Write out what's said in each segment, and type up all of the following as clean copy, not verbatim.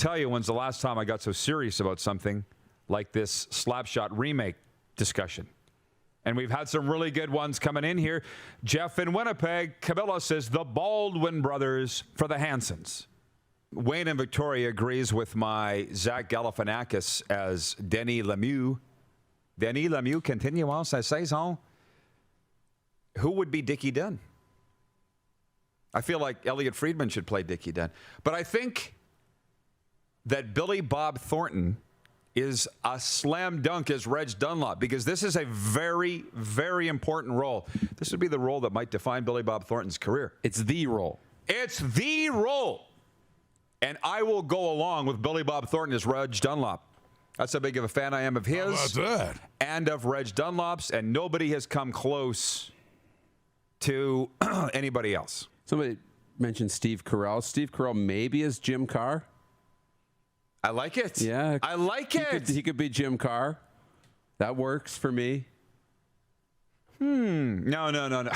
tell you when's the last time I got so serious about something like this Slapshot remake discussion. And we've had some really good ones coming in here. Jeff in Winnipeg, Camilla says the Baldwin brothers for the Hansons. Wayne in Victoria agrees with my Zach Galifianakis as Denis Lemieux. Denis Lemieux, continuons sa saison. Who would be Dickie Dunn? I feel like Elliot Friedman should play Dickie Dunn. But I think that Billy Bob Thornton is a slam dunk as Reg Dunlop, because this is a very, very important role. This would be the role that might define Billy Bob Thornton's career. It's the role. It's the role. And I will go along with Billy Bob Thornton as Reg Dunlop. That's how big of a fan I am of his and of Reg Dunlop's, and nobody has come close to anybody else. Somebody mentioned Steve Carell. Steve Carell maybe as Jim Carr. I like it. Yeah. I like it. He could be Jim Carr. That works for me. No.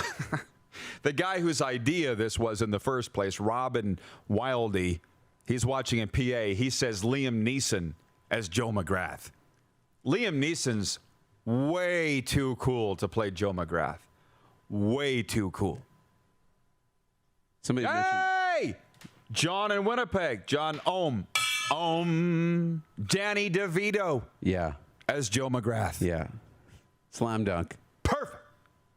The guy whose idea this was in the first place, Robin Wildy, he's watching in PA. He says Liam Neeson as Joe McGrath. Liam Neeson's way too cool to play Joe McGrath. Way too cool. Somebody mentioned John in Winnipeg. John Ohm. Danny DeVito. Yeah. As Joe McGrath. Yeah. Slam dunk. Perfect.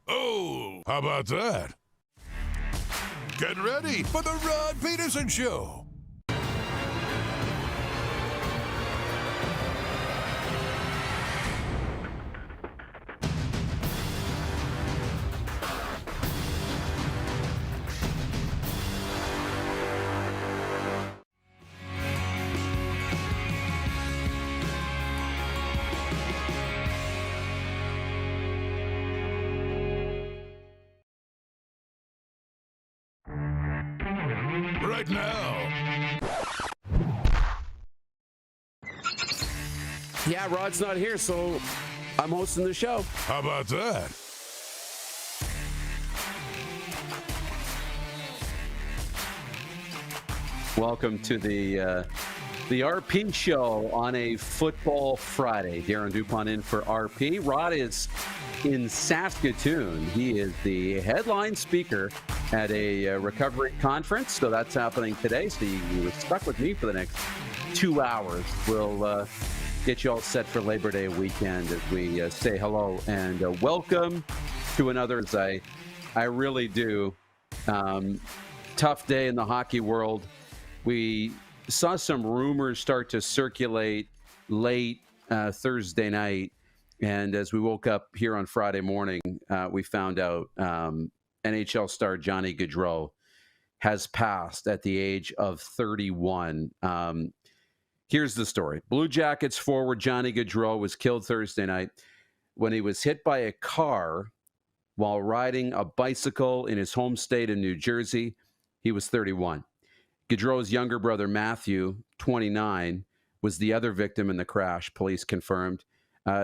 Oh, how about that? Get ready for the Rod Pedersen Show. Right now. Yeah, Rod's not here, so I'm hosting the show. How about that? Welcome to the RP show on a football Friday. Darren Dupont in for RP. Rod is in Saskatoon. He is the headline speaker at a recovery conference, so that's happening today. So you are stuck with me for the next 2 hours. We'll get you all set for Labor Day weekend as we say hello and welcome to another, as I really do. Tough day in the hockey world. We saw some rumors start to circulate late Thursday night, and as we woke up here on Friday morning, we found out NHL star Johnny Gaudreau has passed at the age of 31. Here's the story. Blue Jackets forward Johnny Gaudreau was killed Thursday night when he was hit by a car while riding a bicycle in his home state in New Jersey. He was 31. Gaudreau's younger brother, Matthew, 29, was the other victim in the crash, police confirmed.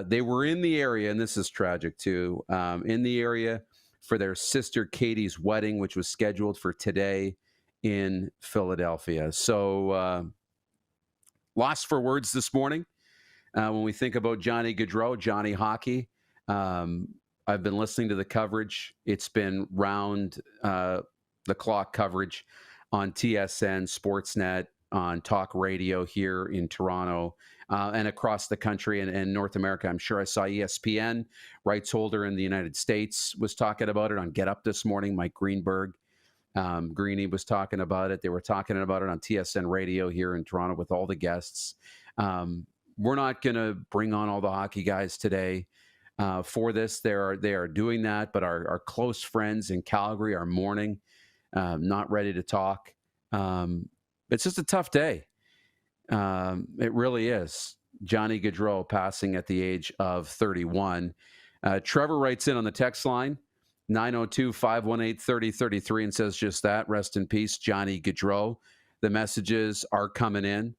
They were in the area, and this is tragic too, in the area for their sister Katie's wedding, which was scheduled for today in Philadelphia. So lost for words this morning when we think about Johnny Gaudreau, Johnny Hockey. I've been listening to the coverage. It's been round the clock coverage on TSN, Sportsnet, on talk radio here in Toronto and across the country and North America. I'm sure I saw ESPN, rights holder in the United States, was talking about it on Get Up this morning. Mike Greenberg, Greeny was talking about it. They were talking about it on TSN radio here in Toronto with all the guests. We're not going to bring on all the hockey guys today for this. They are doing that, but our close friends in Calgary are mourning. Not ready to talk. It's just a tough day. It really is. Johnny Gaudreau passing at the age of 31. Trevor writes in on the text line, 902-518-3033, and says just that. Rest in peace, Johnny Gaudreau. The messages are coming in,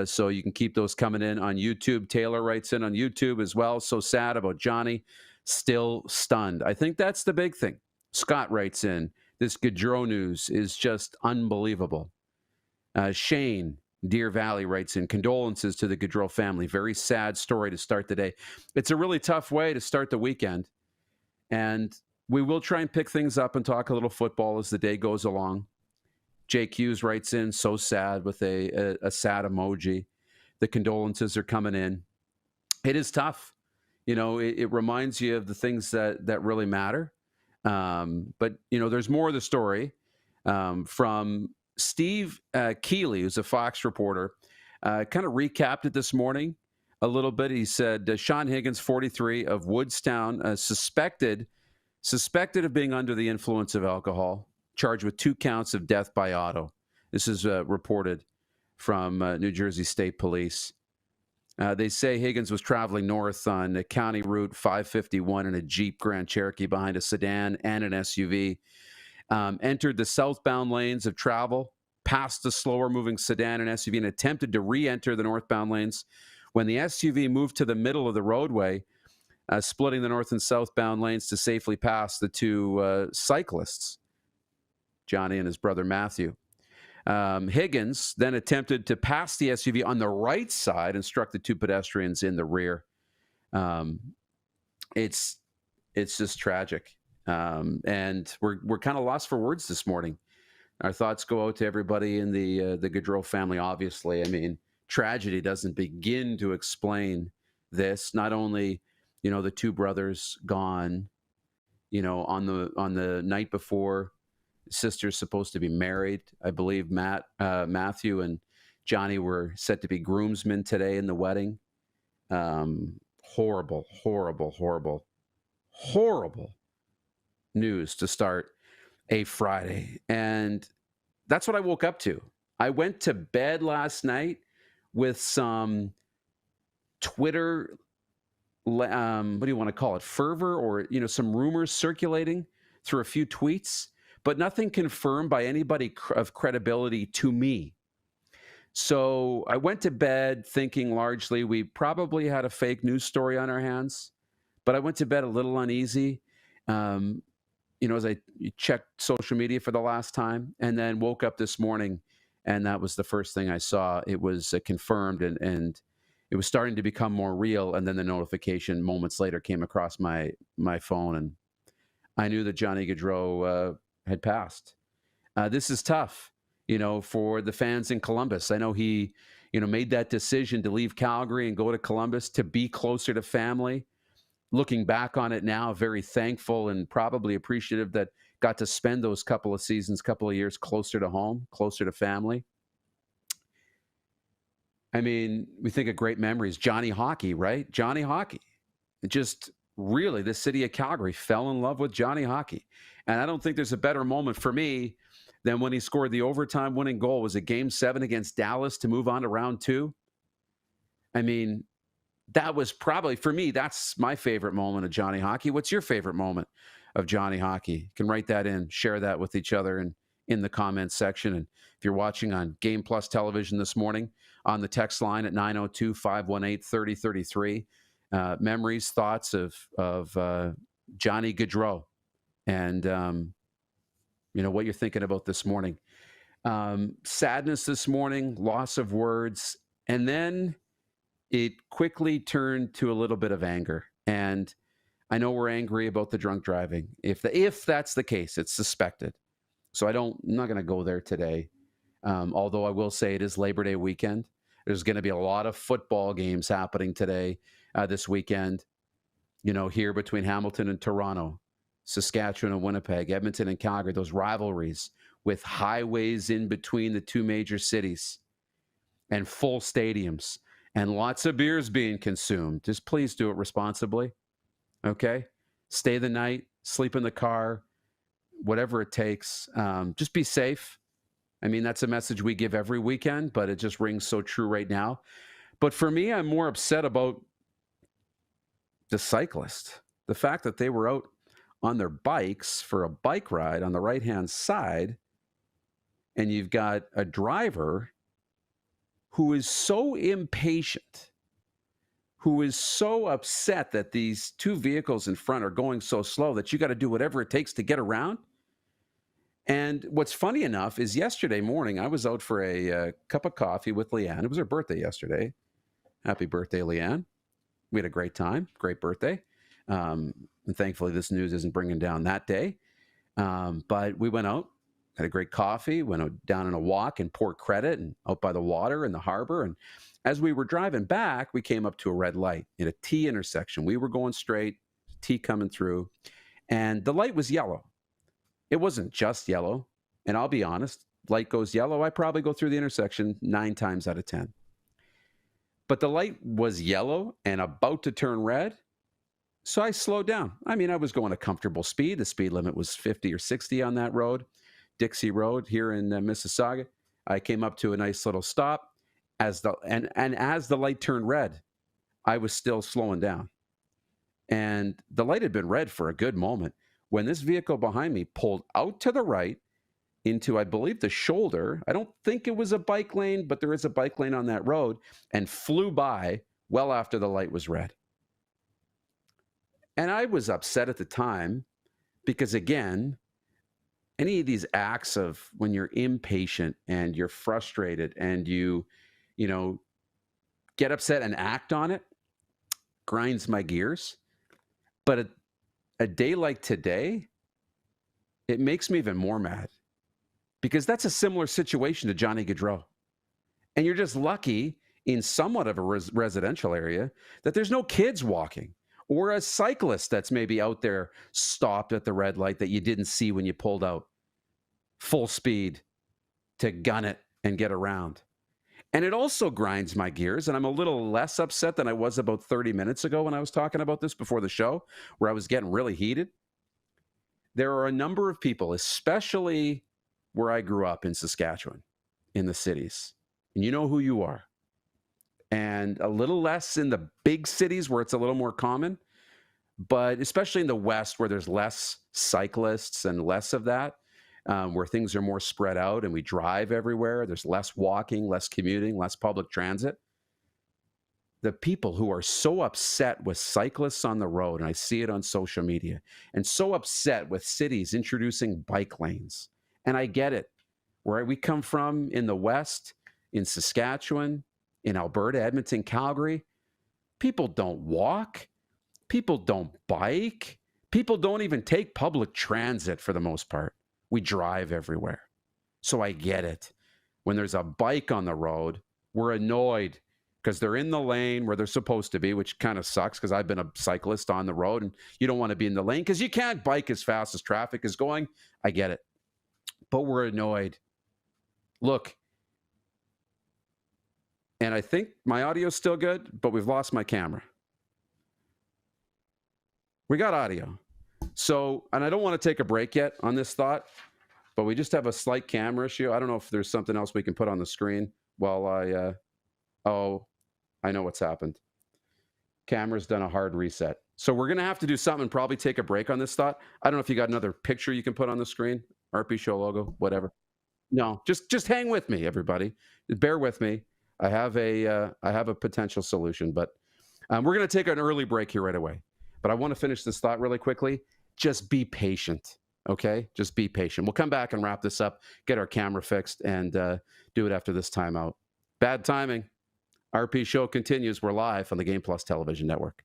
so you can keep those coming in on YouTube. Taylor writes in on YouTube as well. So sad about Johnny. Still stunned. I think that's the big thing. Scott writes in, this Gaudreau news is just unbelievable. Shane Deer Valley writes in, condolences to the Gaudreau family. Very sad story to start the day. It's a really tough way to start the weekend. And we will try and pick things up and talk a little football as the day goes along. Jake Hughes writes in, so sad, with a sad emoji. The condolences are coming in. It is tough. It reminds you of the things that really matter. But, there's more of the story from Steve Keeley, who's a Fox reporter, kind of recapped it this morning a little bit. He said, Sean Higgins, 43, of Woodstown, suspected of being under the influence of alcohol, charged with 2 counts of death by auto. This is reported from New Jersey State Police. They say Higgins was traveling north on the County Route 551 in a Jeep Grand Cherokee behind a sedan and an SUV. Entered the southbound lanes of travel, passed the slower-moving sedan and SUV, and attempted to re-enter the northbound lanes. When the SUV moved to the middle of the roadway, splitting the north and southbound lanes to safely pass the 2 cyclists, Johnny and his brother Matthew. Higgins then attempted to pass the SUV on the right side and struck the 2 pedestrians in the rear. It's just tragic. And we're kind of lost for words this morning. Our thoughts go out to everybody in the Gaudreau family, obviously. I mean, tragedy doesn't begin to explain this. Not only, the 2 brothers gone, on the night before, sister's supposed to be married. I believe Matthew and Johnny were set to be groomsmen today in the wedding. Horrible, horrible, horrible, horrible news to start a Friday. And that's what I woke up to. I went to bed last night with some Twitter, what do you want to call it, fervor, or, some rumors circulating through a few tweets, but nothing confirmed by anybody of credibility to me. So I went to bed thinking largely we probably had a fake news story on our hands, but I went to bed a little uneasy, as I checked social media for the last time, and then woke up this morning, and that was the first thing I saw. It was confirmed, and it was starting to become more real, and then the notification moments later came across my phone, and I knew that Johnny Gaudreau had passed. This is tough, for the fans in Columbus. I know he, made that decision to leave Calgary and go to Columbus to be closer to family. Looking back on it now, very thankful and probably appreciative that got to spend those couple of seasons, couple of years closer to home, closer to family. I mean, we think of great memories. Johnny Hockey, right? Johnny Hockey. Just really, the city of Calgary fell in love with Johnny Hockey. And I don't think there's a better moment for me than when he scored the overtime winning goal. Was it Game 7 against Dallas to move on to round 2? I mean, that was probably, for me, that's my favorite moment of Johnny Hockey. What's your favorite moment of Johnny Hockey? You can write that in, share that with each other in the comments section. And if you're watching on Game Plus television this morning, on the text line at 902-518-3033, memories, thoughts of Johnny Gaudreau, and what you're thinking about this morning. Sadness this morning, loss of words, and then it quickly turned to a little bit of anger. And I know we're angry about the drunk driving. If that's the case, it's suspected. So I'm not going to go there today. Although I will say it is Labor Day weekend. There's going to be a lot of football games happening today, this weekend, here between Hamilton and Toronto, Saskatchewan and Winnipeg, Edmonton and Calgary, those rivalries with highways in between the 2 major cities and full stadiums and lots of beers being consumed. Just please do it responsibly. Okay? Stay the night, sleep in the car, whatever it takes. Just be safe. I mean, that's a message we give every weekend, but it just rings so true right now. But for me, I'm more upset about the cyclist. The fact that they were out on their bikes for a bike ride on the right-hand side, and you've got a driver who is so impatient, who is so upset that these 2 vehicles in front are going so slow that you got to do whatever it takes to get around. And what's funny enough is yesterday morning, I was out for a cup of coffee with Leanne. It was her birthday yesterday. Happy birthday, Leanne. We had a great time. Great birthday. And thankfully, this news isn't bringing down that day. But we went out, had a great coffee, went out down on a walk in Port Credit and out by the water in the harbor. And as we were driving back, we came up to a red light in a T intersection. We were going straight, T coming through, and the light was yellow. It wasn't just yellow. And I'll be honest, light goes yellow, I probably go through the intersection 9 times out of 10. But the light was yellow and about to turn red. So I slowed down. I mean, I was going a comfortable speed. The speed limit was 50 or 60 on that road, Dixie Road here in Mississauga. I came up to a nice little stop. As the light turned red, I was still slowing down. And the light had been red for a good moment when this vehicle behind me pulled out to the right into, I believe, the shoulder. I don't think it was a bike lane, but there is a bike lane on that road, and flew by well after the light was red. And I was upset at the time because, again, any of these acts of when you're impatient and you're frustrated and you get upset and act on it, grinds my gears. But a day like today, it makes me even more mad because that's a similar situation to Johnny Gaudreau. And you're just lucky in somewhat of a residential area that there's no kids walking or a cyclist that's maybe out there stopped at the red light that you didn't see when you pulled out full speed to gun it and get around. And it also grinds my gears, and I'm a little less upset than I was about 30 minutes ago when I was talking about this before the show, where I was getting really heated. There are a number of people, especially where I grew up in Saskatchewan, in the cities, and you know who you are. And a little less in the big cities where it's a little more common, but especially in the West where there's less cyclists and less of that, where things are more spread out and we drive everywhere. There's less walking, less commuting, less public transit. The people who are so upset with cyclists on the road, and I see it on social media, and so upset with cities introducing bike lanes. And I get it. Where we come from in the West, in Saskatchewan, in Alberta, Edmonton, Calgary, people don't walk. People don't bike. People don't even take public transit for the most part. We drive everywhere. So I get it. When there's a bike on the road, we're annoyed because they're in the lane where they're supposed to be, which kind of sucks because I've been a cyclist on the road and you don't want to be in the lane because you can't bike as fast as traffic is going. I get it. But we're annoyed. Look, and I think my audio's still good, but we've lost my camera. We got audio. So, and I don't want to take a break yet on this thought, but we just have a slight camera issue. I don't know if there's something else we can put on the screen while I know what's happened. Camera's done a hard reset. So we're going to have to do something and probably take a break on this thought. I don't know if you got another picture you can put on the screen, RP Show logo, whatever. No, just hang with me, everybody. Bear with me. I have a potential solution, but we're going to take an early break here right away. But I want to finish this thought really quickly. Just be patient, okay? Just be patient. We'll come back and wrap this up, get our camera fixed, and do it after this timeout. Bad timing. RP Show continues. We're live on the Game Plus Television Network.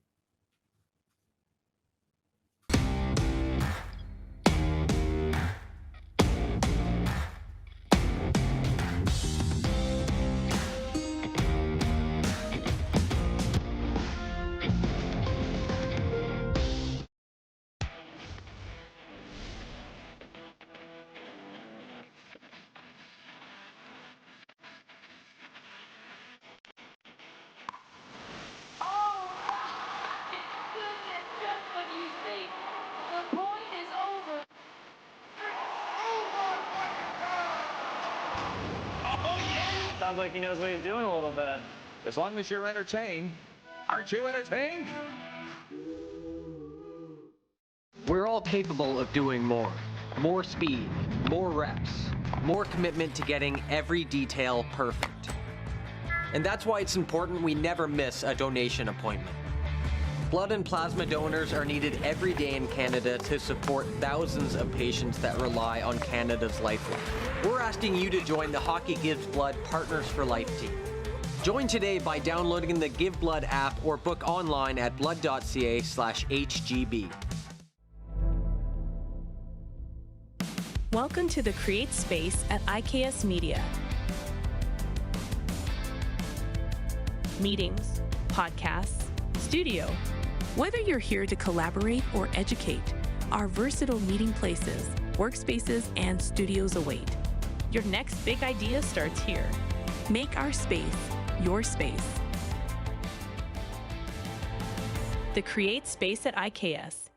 Sounds like he knows what he's doing a little bit. As long as you're entertained. Aren't you entertained? We're all capable of doing more. More speed, more reps, more commitment to getting every detail perfect. And that's why it's important we never miss a donation appointment. Blood and plasma donors are needed every day in Canada to support thousands of patients that rely on Canada's lifeline. We're asking you to join the Hockey Gives Blood Partners for Life team. Join today by downloading the Give Blood app or book online at blood.ca/HGB. Welcome to the Create Space at IKS Media. Meetings, podcasts, studio. Whether you're here to collaborate or educate, our versatile meeting places, workspaces, and studios await. Your next big idea starts here. Make our space your space. The Create Space at IKS.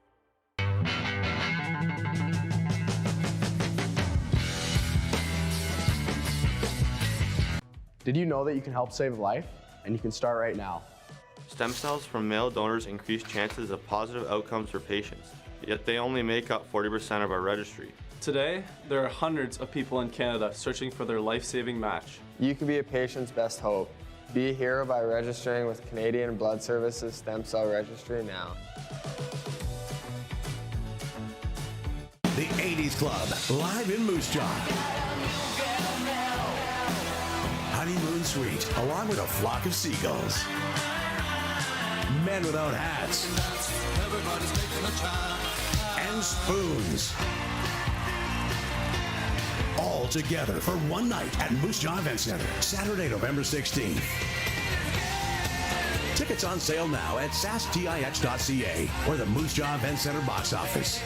Did you know that you can help save a life? And you can start right now. Stem cells from male donors increase chances of positive outcomes for patients, yet they only make up 40% of our registry. Today, there are hundreds of people in Canada searching for their life-saving match. You can be a patient's best hope. Be a hero by registering with Canadian Blood Services Stem Cell Registry now. The 80s Club, live in Moose Jaw. Honeymoon Suite, along with a flock of seagulls. Men Without Hats. And Spoons. All together for one night at Moose Jaw Event Center, Saturday, November 16th. Tickets on sale now at sastix.ca or the Moose Jaw Event Center box office.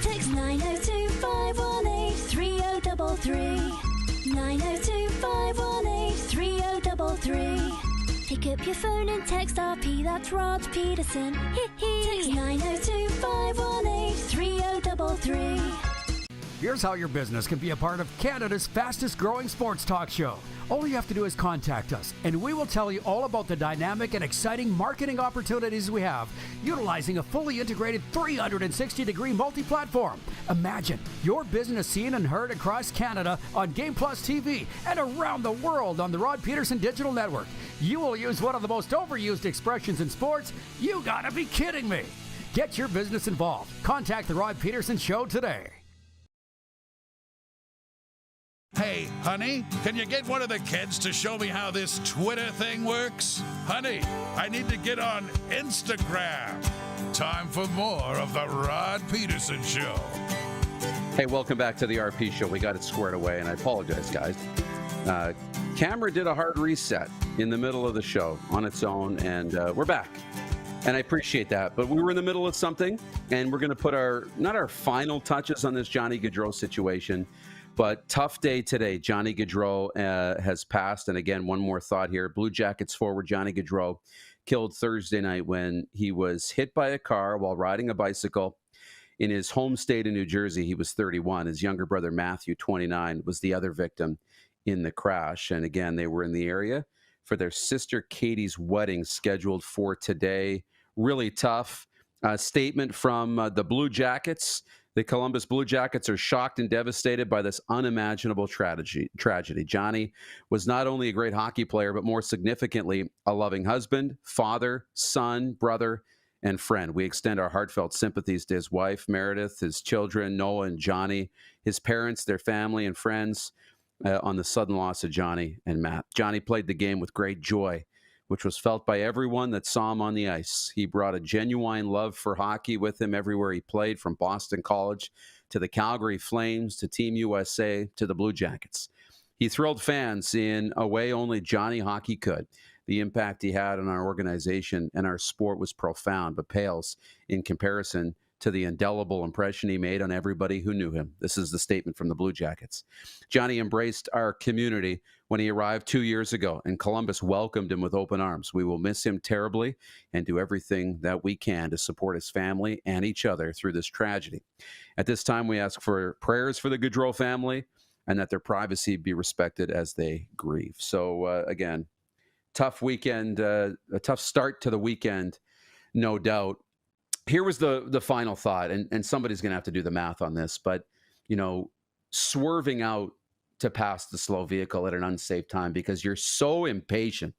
Text 902-518-3033. 902-518-3033. Pick up your phone and text RP, that's Rod Pedersen. Text 902-518-3033. Here's how your business can be a part of Canada's fastest growing sports talk show. All you have to do is contact us, and we will tell you all about the dynamic and exciting marketing opportunities we have, utilizing a fully integrated 360-degree multi-platform. Imagine your business seen and heard across Canada on Game Plus TV and around the world on the Rod Pedersen Digital Network. You will use one of the most overused expressions in sports. You gotta be kidding me. Get your business involved. Contact the Rod Pedersen Show today. Hey, honey, can you get one of the kids to show me how this Twitter thing works? Honey, I need to get on Instagram. Time for more of the Rod Pedersen Show. Hey, welcome back to the RP Show. We got it squared away, and I apologize, guys. Camera did a hard reset in the middle of the show on its own, and we're back. And I appreciate that. But we were in the middle of something, and we're going to put not our final touches on this Johnny Gaudreau situation, but tough day today. Johnny Gaudreau has passed. And again, one more thought here. Blue Jackets forward Johnny Gaudreau killed Thursday night when he was hit by a car while riding a bicycle in his home state of New Jersey. He was 31. His younger brother, Matthew, 29, was the other victim in the crash. And again, they were in the area for their sister Katie's wedding scheduled for today. Really tough statement from the Blue Jackets. The Columbus Blue Jackets are shocked and devastated by this unimaginable tragedy. Johnny was not only a great hockey player, but more significantly, a loving husband, father, son, brother, and friend. We extend our heartfelt sympathies to his wife, Meredith, his children, Noah and Johnny, his parents, their family, and friends on the sudden loss of Johnny and Matt. Johnny played the game with great joy, which was felt by everyone that saw him on the ice. He brought a genuine love for hockey with him everywhere he played, from Boston College to the Calgary Flames to Team USA to the Blue Jackets. He thrilled fans in a way only Johnny hockey could. The impact he had on our organization and our sport was profound, but pales in comparison to the indelible impression he made on everybody who knew him. This is the statement from the Blue Jackets. Johnny embraced our community when he arrived 2 years ago, and Columbus welcomed him with open arms. We will miss him terribly and do everything that we can to support his family and each other through this tragedy. At this time, we ask for prayers for the Gaudreau family and that their privacy be respected as they grieve. So again, tough weekend, a tough start to the weekend, no doubt. here was the final thought, and somebody's going to have to do the math on this, but, swerving out to pass the slow vehicle at an unsafe time because you're so impatient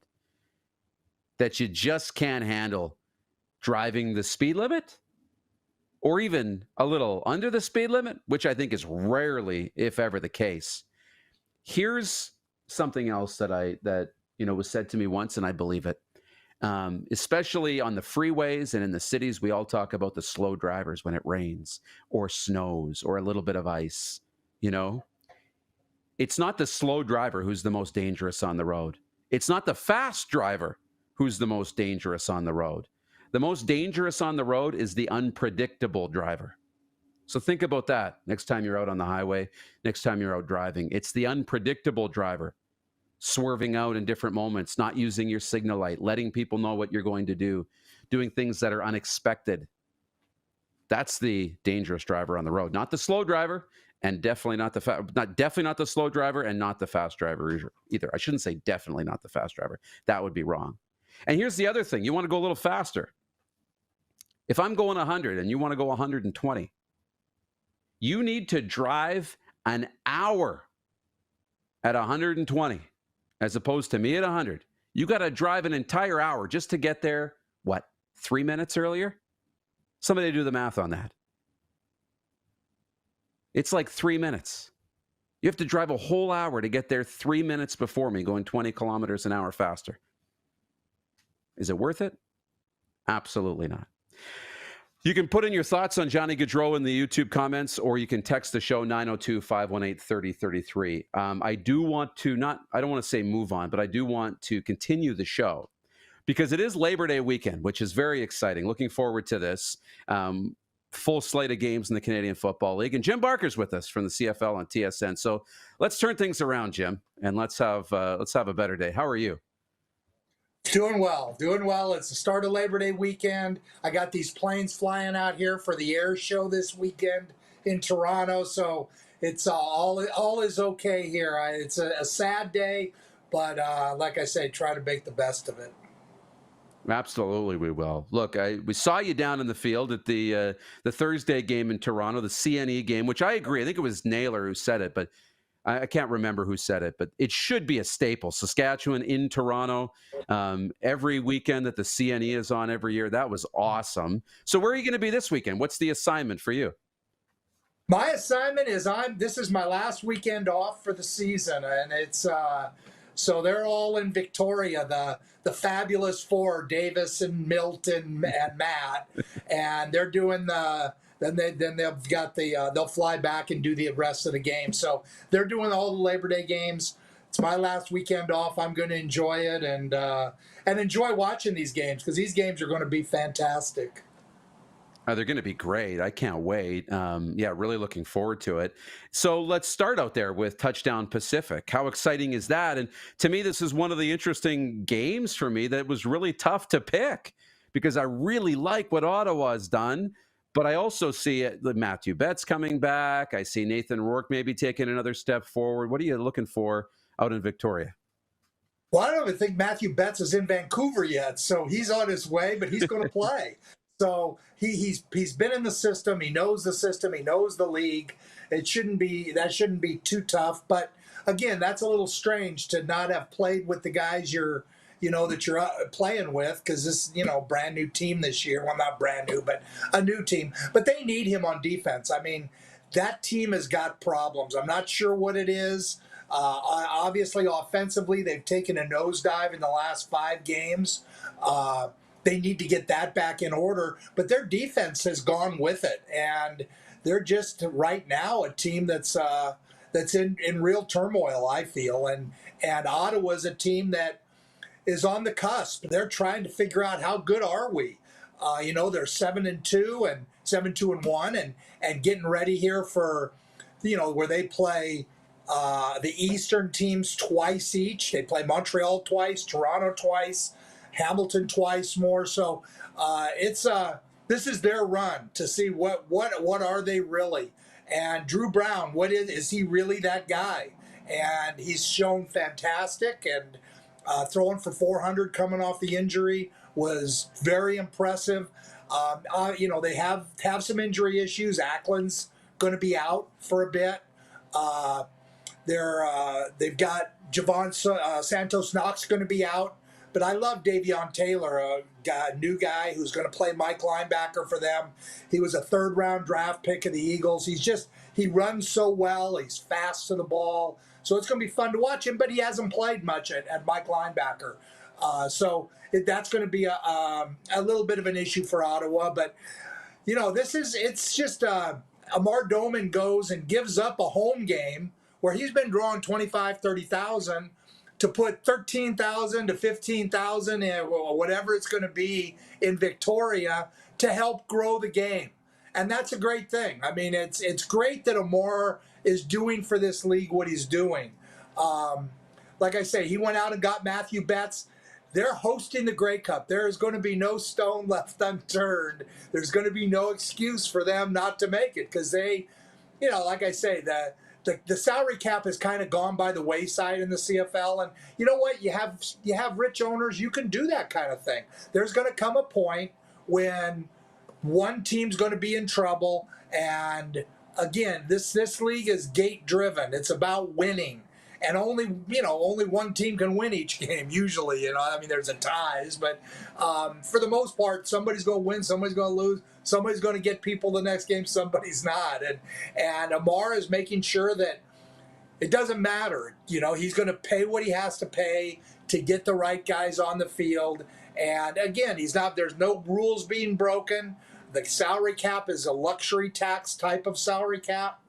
that you just can't handle driving the speed limit or even a little under the speed limit, which I think is rarely, if ever, the case. Here's something else that was said to me once, and I believe it. Especially on the freeways and in the cities, we all talk about the slow drivers when it rains or snows or a little bit of ice. It's not the slow driver who's the most dangerous on the road. It's not the fast driver who's the most dangerous on the road. The most dangerous on the road is the unpredictable driver. So think about that next time you're out on the highway, next time you're out driving. It's the unpredictable driver, swerving out in different moments, not using your signal light, letting people know what you're going to do, doing things that are unexpected. That's the dangerous driver on the road, not the slow driver, and definitely not the slow driver, and not the fast driver either. I shouldn't say definitely not the fast driver. That would be wrong. And here's the other thing: you want to go a little faster. If I'm going 100 and you want to go 120, you need to drive an hour at 120. As opposed to me at 100. You got to drive an entire hour just to get there, 3 minutes earlier? Somebody do the math on that. It's like 3 minutes. You have to drive a whole hour to get there 3 minutes before me, going 20 kilometers an hour faster. Is it worth it? Absolutely not. You can put in your thoughts on Johnny Gaudreau in the YouTube comments, or you can text the show 902-518-3033. I do want to I don't want to say move on, but I do want to continue the show because it is Labor Day weekend, which is very exciting. Looking forward to this. Full slate of games in the Canadian Football League. And Jim Barker's with us from the CFL and TSN. So let's turn things around, Jim, and let's have a better day. How are you? Doing well. It's the start of Labor Day weekend. I got these planes flying out here for the air show this weekend in Toronto, so it's all is okay here. It's a sad day, but like I say, try to make the best of it. Absolutely, we will. Look, we saw you down in the field at the Thursday game in Toronto, the CNE game, which I agree. I think it was Naylor who said it, but I can't remember who said it, but it should be a staple. Saskatchewan in Toronto, every weekend that the CNE is on every year. That was awesome. So where are you going to be this weekend? What's the assignment for you? My assignment is this is my last weekend off for the season, and it's so they're all in Victoria, the fabulous four, Davis and Milton and Matt, and they're doing Then they've got they'll fly back and do the rest of the game. So they're doing all the Labor Day games. It's my last weekend off. I'm going to enjoy it and enjoy watching these games because these games are going to be fantastic. They're going to be great. I can't wait. Really looking forward to it. So let's start out there with Touchdown Pacific. How exciting is that? And to me, this is one of the interesting games for me that was really tough to pick because I really like what Ottawa's done. But I also see Matthew Betts coming back. I see Nathan Rourke maybe taking another step forward. What are you looking for out in Victoria? Well, I don't even think Matthew Betts is in Vancouver yet, so he's on his way, but he's going to play. So he's been in the system. He knows the system. He knows the league. That shouldn't be too tough. But again, that's a little strange to not have played with the guys you're playing with because this, brand new team this year. Well, not brand new, but a new team. But they need him on defense. I mean, that team has got problems. I'm not sure what it is. Obviously, offensively, they've taken a nosedive in the last 5 games. They need to get that back in order. But their defense has gone with it. And they're just right now a team that's in real turmoil, I feel. And Ottawa's a team that is on the cusp. They're trying to figure out how good are we. They're 7-2 and 7-2-1 and getting ready here for, where they play the Eastern teams twice each. They play Montreal twice, Toronto twice, Hamilton twice more. So this is their run to see what are they really. And Drew Brown, is he really that guy? And he's shown fantastic and throwing for 400 coming off the injury was very impressive. They have some injury issues. Ackland's going to be out for a bit. They've got Javon Santos Knox going to be out. But I love Davion Taylor, a new guy who's going to play Mike linebacker for them. He was a third-round draft pick of the Eagles. He runs so well. He's fast to the ball. So it's going to be fun to watch him, but he hasn't played much at Mike linebacker. That's going to be a little bit of an issue for Ottawa. But, it's just Amar Doman goes and gives up a home game where he's been drawing 25,000, 30,000 to put 13,000 to 15,000 or whatever it's going to be in Victoria to help grow the game. And that's a great thing. I mean, it's great that Amar is doing for this league what he's doing. Like I say, he went out and got Matthew Betts. They're hosting the Grey Cup. There is going to be no stone left unturned. There's going to be no excuse for them not to make it because they, like I say, the salary cap has kind of gone by the wayside in the CFL. And you know what? You have rich owners. You can do that kind of thing. There's going to come a point when one team's going to be in trouble. And again, this league is gate driven. It's about winning. And only one team can win each game usually. There's a ties, but for the most part, somebody's going to win, somebody's going to lose, somebody's going to get people the next game, somebody's not. And Amar is making sure that it doesn't matter. He's going to pay what he has to pay to get the right guys on the field. And again, there's no rules being broken. The salary cap is a luxury tax type of salary cap.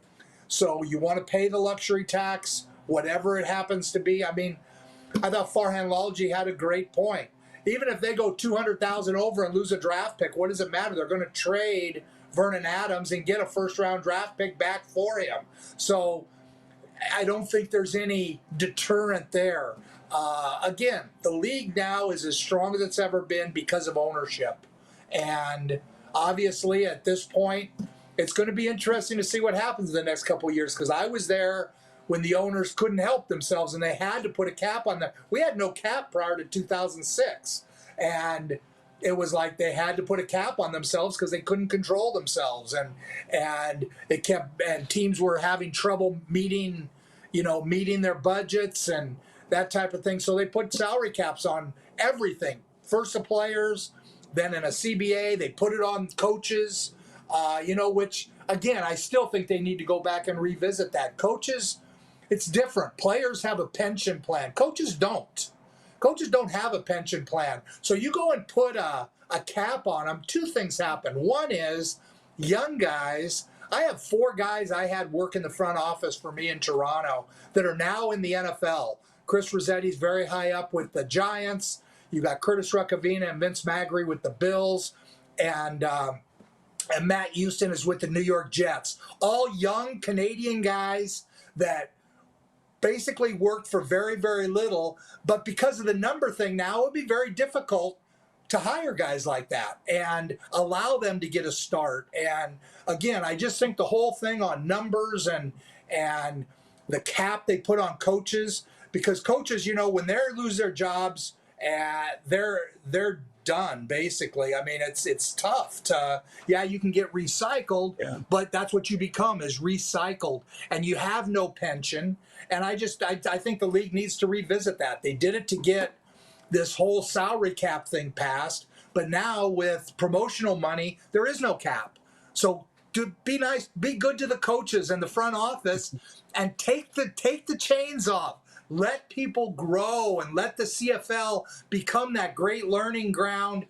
So you want to pay the luxury tax, whatever it happens to be. I thought Farhan Lalji had a great point. Even if they go 200,000 over and lose a draft pick, what does it matter? They're going to trade Vernon Adams and get a first-round draft pick back for him. So I don't think there's any deterrent there. Again, the league now is as strong as it's ever been because of ownership. And obviously, at this point, it's going to be interesting to see what happens in the next couple of years because I was there when the owners couldn't help themselves and they had to put a cap on them. We had no cap prior to 2006. And it was like they had to put a cap on themselves because they couldn't control themselves. And teams were having trouble meeting their budgets and that type of thing. So they put salary caps on everything. First the players, then in a CBA, they put it on coaches, which, again, I still think they need to go back and revisit that. Coaches, it's different. Players have a pension plan. Coaches don't. Coaches don't have a pension plan. So you go and put a cap on them, two things happen. One is young guys. I have 4 guys I had work in the front office for me in Toronto that are now in the NFL. Chris Rossetti's very high up with the Giants. You got Curtis Ruckavina and Vince Magri with the Bills. And Matt Houston is with the New York Jets. All young Canadian guys that basically worked for very, very little. But because of the number thing now, it would be very difficult to hire guys like that and allow them to get a start. And again, I just think the whole thing on numbers and the cap they put on coaches, because coaches, when they lose their jobs, they're done basically. It's tough to, you can get recycled, but that's what you become is recycled, and you have no pension. And I think the league needs to revisit that. They did it to get this whole salary cap thing passed, but now with promotional money, there is no cap. So to be nice, be good to the coaches and the front office, and take the chains off. Let people grow and let the CFL become that great learning ground.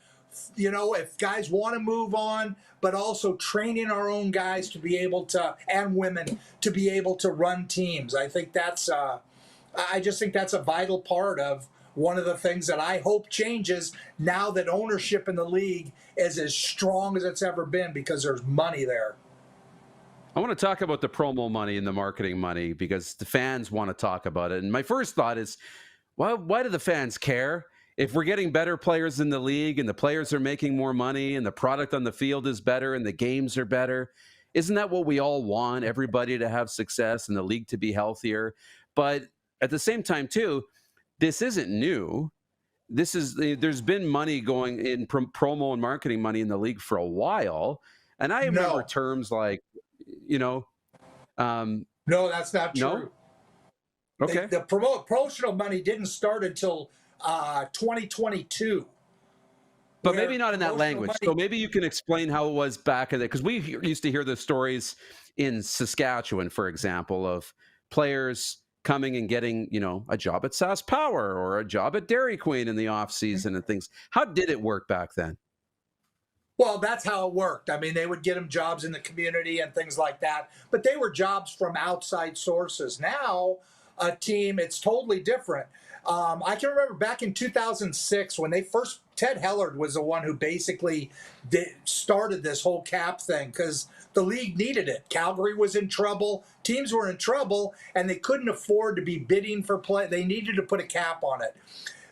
If guys want to move on, but also training our own guys to be able to, and women, to be able to run teams. I think I just think that's a vital part of one of the things that I hope changes now that ownership in the league is as strong as it's ever been because there's money there. I want to talk about the promo money and the marketing money because the fans want to talk about it. And my first thought is, why do the fans care? If we're getting better players in the league and the players are making more money and the product on the field is better and the games are better, isn't that what we all want? Everybody to have success and the league to be healthier. But at the same time, too, this isn't new. there's been money going in promo and marketing money in the league for a while, and I remember terms like, no, that's not true. No? Okay. The promotional money didn't start until 2022. But maybe not in that language. So maybe you can explain how it was back in there, because we used to hear the stories in Saskatchewan, for example, of players coming and getting, a job at SAS Power or a job at Dairy Queen in the off season and things. How did it work back then? Well, that's how it worked. I mean, they would get them jobs in the community and things like that, but they were jobs from outside sources. Now, a team, it's totally different. I can remember back in 2006 when Ted Hellard was the one who basically started this whole cap thing, because the league needed it. Calgary was in trouble. Teams were in trouble, and they couldn't afford to be bidding for play. They needed to put a cap on it.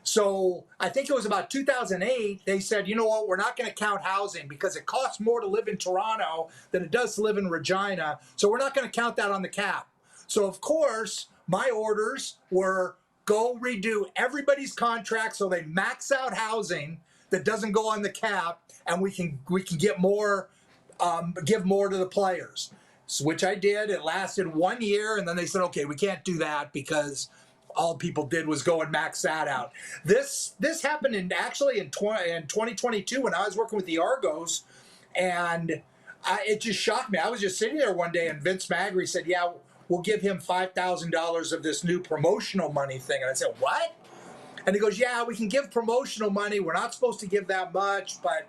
So I think it was about 2008, they said, you know what, we're not going to count housing because it costs more to live in Toronto than it does to live in Regina. So we're not going to count that on the cap. So, of course, my orders were go redo everybody's contract so they max out housing that doesn't go on the cap, and we can get more, give more to the players, which I did. It lasted 1 year, and then they said, okay, we can't do that because all people did was go and max that out. This happened in 2022 when I was working with the Argos, and it just shocked me. I was just sitting there one day, and Vince Magri said, yeah, we'll give him $5,000 of this new promotional money thing. And I said, what? And he goes, yeah, we can give promotional money. We're not supposed to give that much, but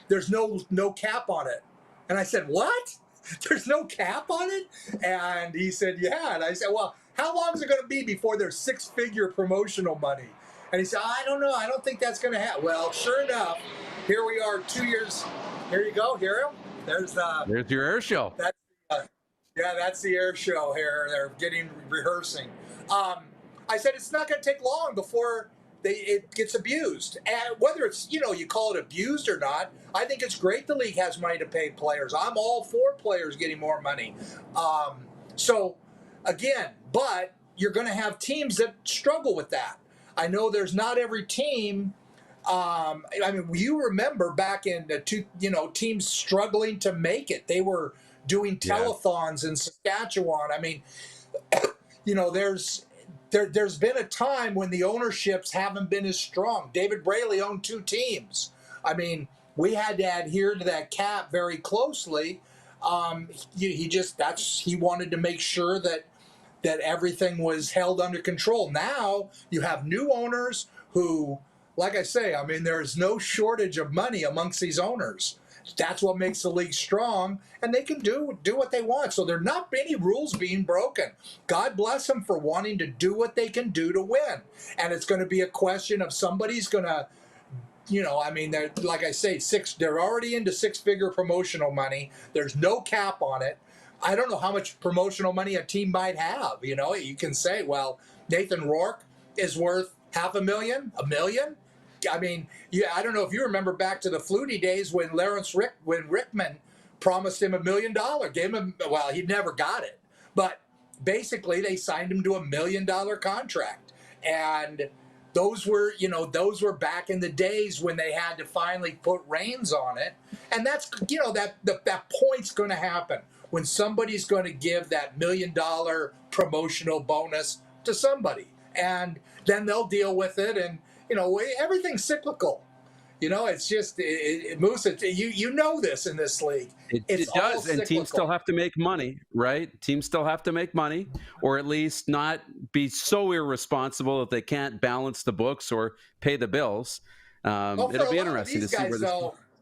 there's no cap on it. And I said, what? There's no cap on it? And he said, yeah. And I said, well, how long is it going to be before there's six-figure promotional money? And he said, I don't know. I don't think that's going to happen. Well, sure enough, here we are 2 years. Here you go. Hear him? There's your air show. That's the air show here. They're rehearsing. I said it's not going to take long before it gets abused. And whether it's, you call it abused or not, I think it's great the league has money to pay players. I'm all for players getting more money. So, again, but you're going to have teams that struggle with that. I know there's not every team. You remember back in teams struggling to make it. They were doing telethons in Saskatchewan. I mean, there's been a time when the ownerships haven't been as strong. David Braley owned two teams. I mean, we had to adhere to that cap very closely. He wanted to make sure that everything was held under control. Now you have new owners who, like I say, I mean, there is no shortage of money amongst these owners. That's what makes the league strong, and they can do what they want. So there are not any rules being broken. God bless them for wanting to do what they can do to win. And it's going to be a question of somebody's going to, they're, like I say, they're already into six-figure promotional money. There's no cap on it. I don't know how much promotional money a team might have. You can say, well, Nathan Rourke is worth $500,000, $1 million. I mean, I don't know if you remember back to the Flutie days when when Rickman promised him $1 million, gave him, well, he never got it. But basically, they signed him to $1 million contract. And those were back in the days when they had to finally put reins on it. And that's, that point's going to happen when somebody's going to give that $1 million promotional bonus to somebody. And then they'll deal with it. And, everything's cyclical. It's just it moves. You know this in this league. It does, and teams still have to make money, right? Teams still have to make money, or at least not be so irresponsible that they can't balance the books or pay the bills. It'll be interesting to see where this.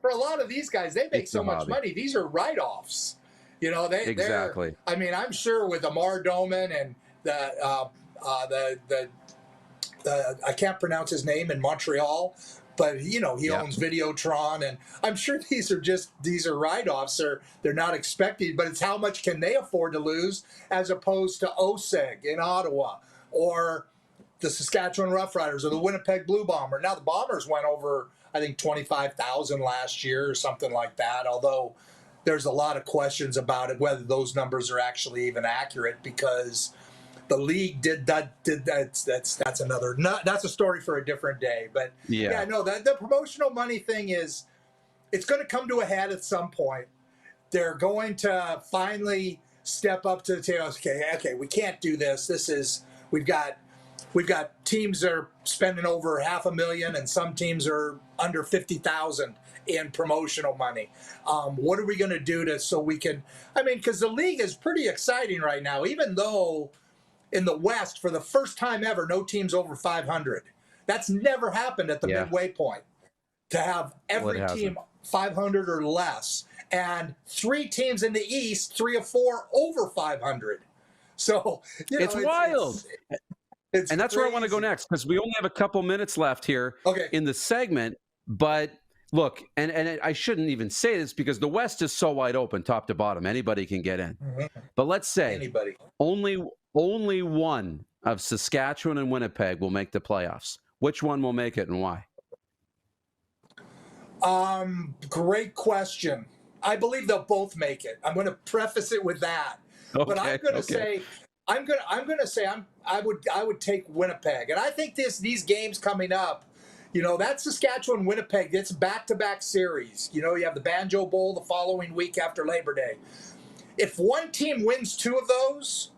For a lot of these guys, they make so much money. These are write-offs. Exactly. I mean, I'm sure with Amar Doman and the I can't pronounce his name in Montreal, but he owns Videotron, and I'm sure these are write-offs. They're not expected, but it's how much can they afford to lose as opposed to OSEG in Ottawa or the Saskatchewan Roughriders or the Winnipeg Blue Bomber. Now the Bombers went over, I think, 25,000 last year or something like that, although there's a lot of questions about it, whether those numbers are actually even accurate, because the league did that. That's another. That's a story for a different day. But no, the promotional money thing is, it's going to come to a head at some point. They're going to finally step up to the table. Okay, we can't do this. We've got teams that are spending over $500,000, and some teams are under $50,000 in promotional money. What are we going to do so we can? I mean, because the league is pretty exciting right now, even though in the West, for the first time ever, no teams over 500. That's never happened at the midway point, to have every team 500 or less, and 3 teams in the East, 3 or 4 over 500. So it's wild. It's and that's crazy. where I want to go next, because we only have a couple minutes left here in the segment. But look, and I shouldn't even say this because the West is so wide open, top to bottom. Anybody can get in. Mm-hmm. But let's say only one of Saskatchewan and Winnipeg will make the playoffs. Which one will make it and why? Great question. I believe they'll both make it. I'm going to preface it with that. But I'm going to say I would take Winnipeg. And I think these games coming up, that Saskatchewan Winnipeg, it's back-to-back series. You have the Banjo Bowl the following week after Labor Day. If one team wins 2 of those,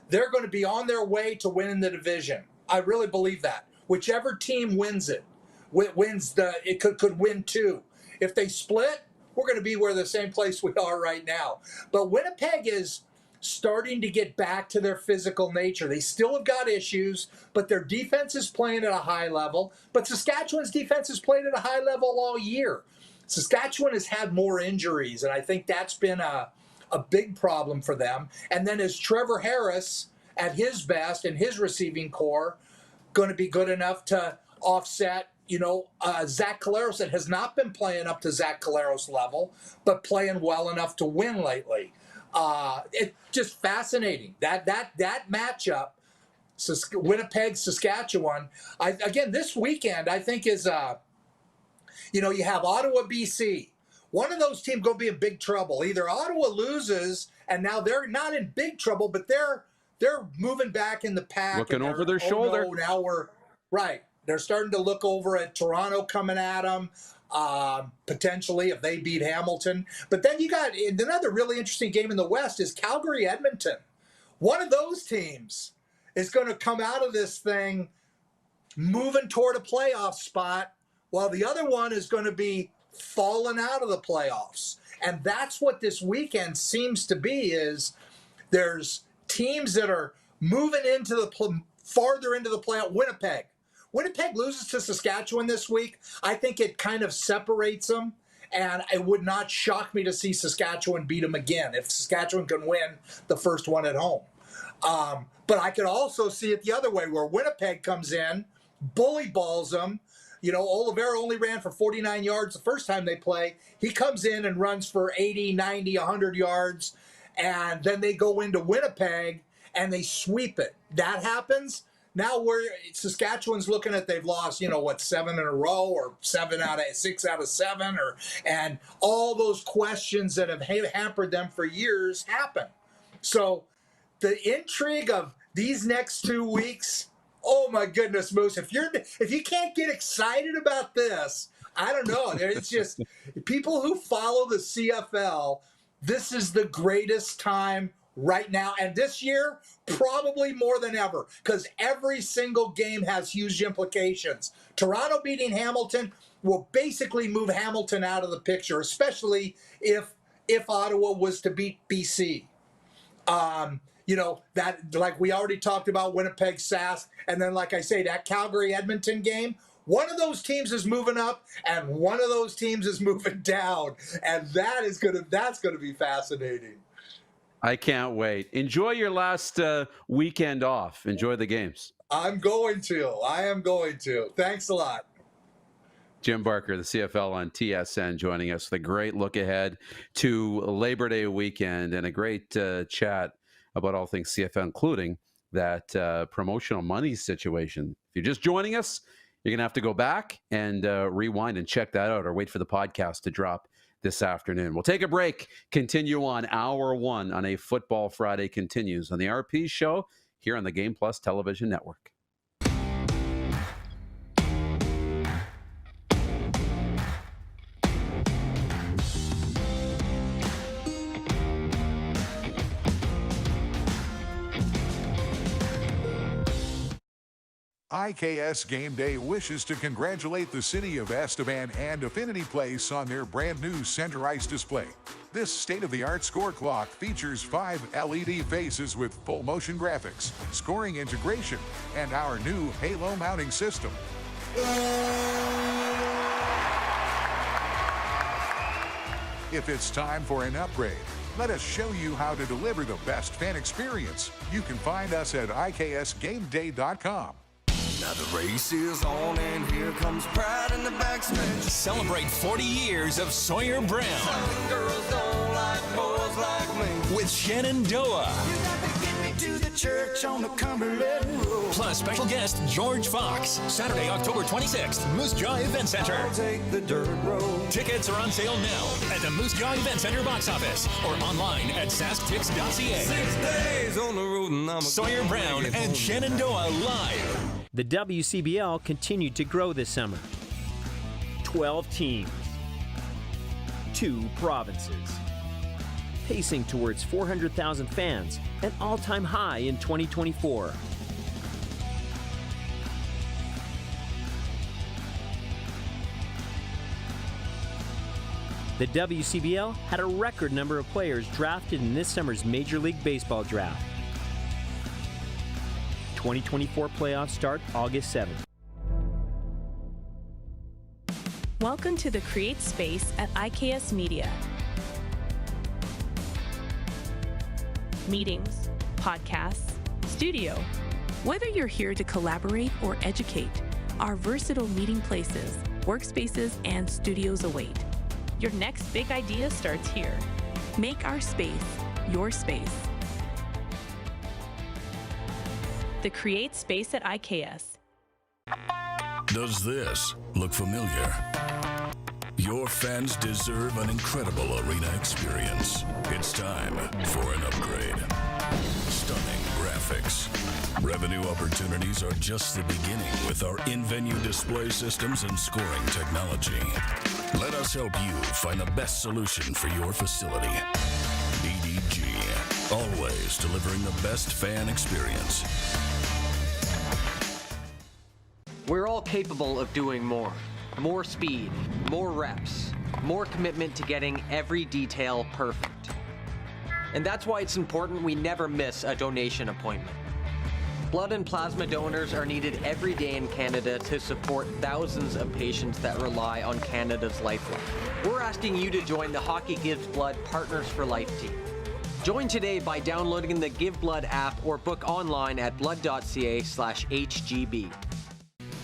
they're going to be on their way to winning the division. I really believe that. Whichever team wins it, it could win 2. If they split, we're going to be the same place we are right now. But Winnipeg is starting to get back to their physical nature. They still have got issues, but their defense is playing at a high level. But Saskatchewan's defense has played at a high level all year. Saskatchewan has had more injuries, and I think that's been a big problem for them. And then is Trevor Harris at his best and his receiving core going to be good enough to offset Zach Collaros, that has not been playing up to Zach Collaros' level, but playing well enough to win lately. It's just fascinating. That matchup, Winnipeg, Saskatchewan. This weekend, I think is, you have Ottawa, BC. One of those teams going to be in big trouble. Either Ottawa loses, and now they're not in big trouble, but they're moving back in the pack. Looking over their shoulder. No, now we're right. They're starting to look over at Toronto coming at them, potentially, if they beat Hamilton. But then you got another really interesting game in the West is Calgary-Edmonton. One of those teams is going to come out of this thing moving toward a playoff spot, while the other one is going to be falling out of the playoffs. And that's what this weekend seems to be, is there's teams that are moving into farther into the playoff. Winnipeg loses to Saskatchewan this week. I think it kind of separates them, and it would not shock me to see Saskatchewan beat them again if Saskatchewan can win the first one at home. But I could also see it the other way, where Winnipeg comes in, bully balls them. Oliveira only ran for 49 yards the first time they play. He comes in and runs for 80, 90, 100 yards, and then they go into Winnipeg and they sweep it. That happens. Now Saskatchewan's looking at, they've lost, 7 in a row, or 6 out of 7, and all those questions that have hampered them for years happen. So the intrigue of these next 2 weeks, oh my goodness, Moose, if you can't get excited about this, I don't know. It's just people who follow the CFL, this is the greatest time right now, and this year probably more than ever, because every single game has huge implications. Toronto beating Hamilton will basically move Hamilton out of the picture, especially if Ottawa was to beat BC. That, like we already talked about, Winnipeg, Sask, and then, like I say, that Calgary-Edmonton game, one of those teams is moving up and one of those teams is moving down, and that's gonna be fascinating. I can't wait. Enjoy your last weekend off. Enjoy the games. I am going to. Thanks a lot. Jim Barker, the CFL on TSN, joining us with a great look ahead to Labor Day weekend and a great chat about all things CFL, including that promotional money situation. If you're just joining us, you're going to have to go back and rewind and check that out, or wait for the podcast to drop this afternoon. We'll take a break, continue on hour 1 on a Football Friday continues on the RP Show here on the Game Plus Television Network. IKS Game Day wishes to congratulate the city of Estevan and Affinity Place on their brand new center ice display. This state-of-the-art score clock features 5 LED faces with full motion graphics, scoring integration, and our new Halo mounting system. If it's time for an upgrade, let us show you how to deliver the best fan experience. You can find us at IKSGameDay.com. Now the race is on and here comes pride in the backstretch. Celebrate 40 years of Sawyer Brown. Some girls don't like boys like me. With Shenandoah. You got to get me to the church on the Cumberland Road. Plus special guest George Fox. Saturday, October 26th, Moose Jaw Event Center. I'll take the dirt road. Tickets are on sale now at the Moose Jaw Event Center box office or online at sasktix.ca. 6 days on the road and I'm Sawyer Brown and Shenandoah live. The WCBL continued to grow this summer. 12 teams, 2 provinces, pacing towards 400,000 fans, an all-time high in 2024. The WCBL had a record number of players drafted in this summer's Major League Baseball draft. 2024 playoffs start August 7th. Welcome to the Create Space at IKS Media. Meetings, podcasts, studio. Whether you're here to collaborate or educate, our versatile meeting places, workspaces, and studios await. Your next big idea starts here. Make our space your space. The Create Space at IKS. Does this look familiar? Your fans deserve an incredible arena experience. It's time for an upgrade. Stunning graphics. Revenue opportunities are just the beginning with our in-venue display systems and scoring technology. Let us help you find the best solution for your facility. EDG, always delivering the best fan experience. We're all capable of doing more. More speed, more reps, more commitment to getting every detail perfect. And that's why it's important we never miss a donation appointment. Blood and plasma donors are needed every day in Canada to support thousands of patients that rely on Canada's lifeline. We're asking you to join the Hockey Gives Blood Partners for Life team. Join today by downloading the Give Blood app or book online at blood.ca/HGB.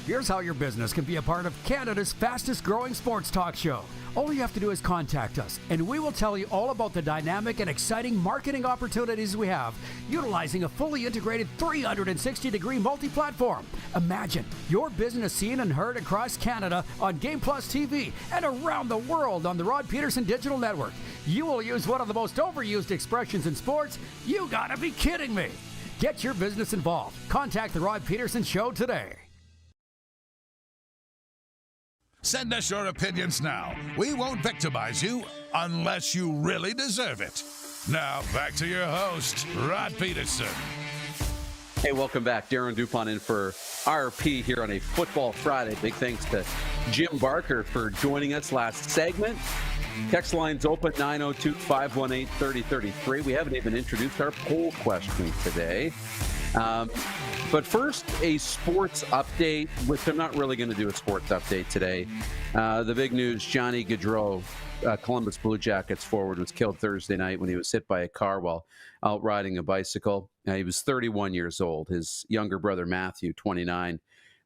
Here's how your business can be a part of Canada's fastest growing sports talk show. All you have to do is contact us, and we will tell you all about the dynamic and exciting marketing opportunities we have, utilizing a fully integrated 360-degree multi-platform. Imagine your business seen and heard across Canada on Game Plus TV and around the world on the Rod Pedersen Digital Network. You will use one of the most overused expressions in sports. You gotta be kidding me. Get your business involved. Contact the Rod Pedersen Show today. Send us your opinions now. We won't victimize you unless you really deserve it. Now, back to your host, Rod Pedersen. Hey, welcome back. Darren Dupont in for RP here on a Football Friday. Big thanks to Jim Barker for joining us last segment. Text line's open, 902-518-3033. We haven't even introduced our poll question today. But first, a sports update, which I'm not really going to do a sports update today. The big news, Johnny Gaudreau, Columbus Blue Jackets forward, was killed Thursday night when he was hit by a car while out riding a bicycle. He was 31 years old. His younger brother, Matthew, 29,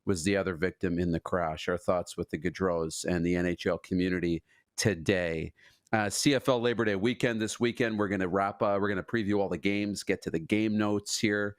was the other victim in the crash. Our thoughts with the Gaudreaus and the NHL community today. CFL Labor Day weekend this weekend. We're going to wrap up. We're going to preview all the games, get to the game notes here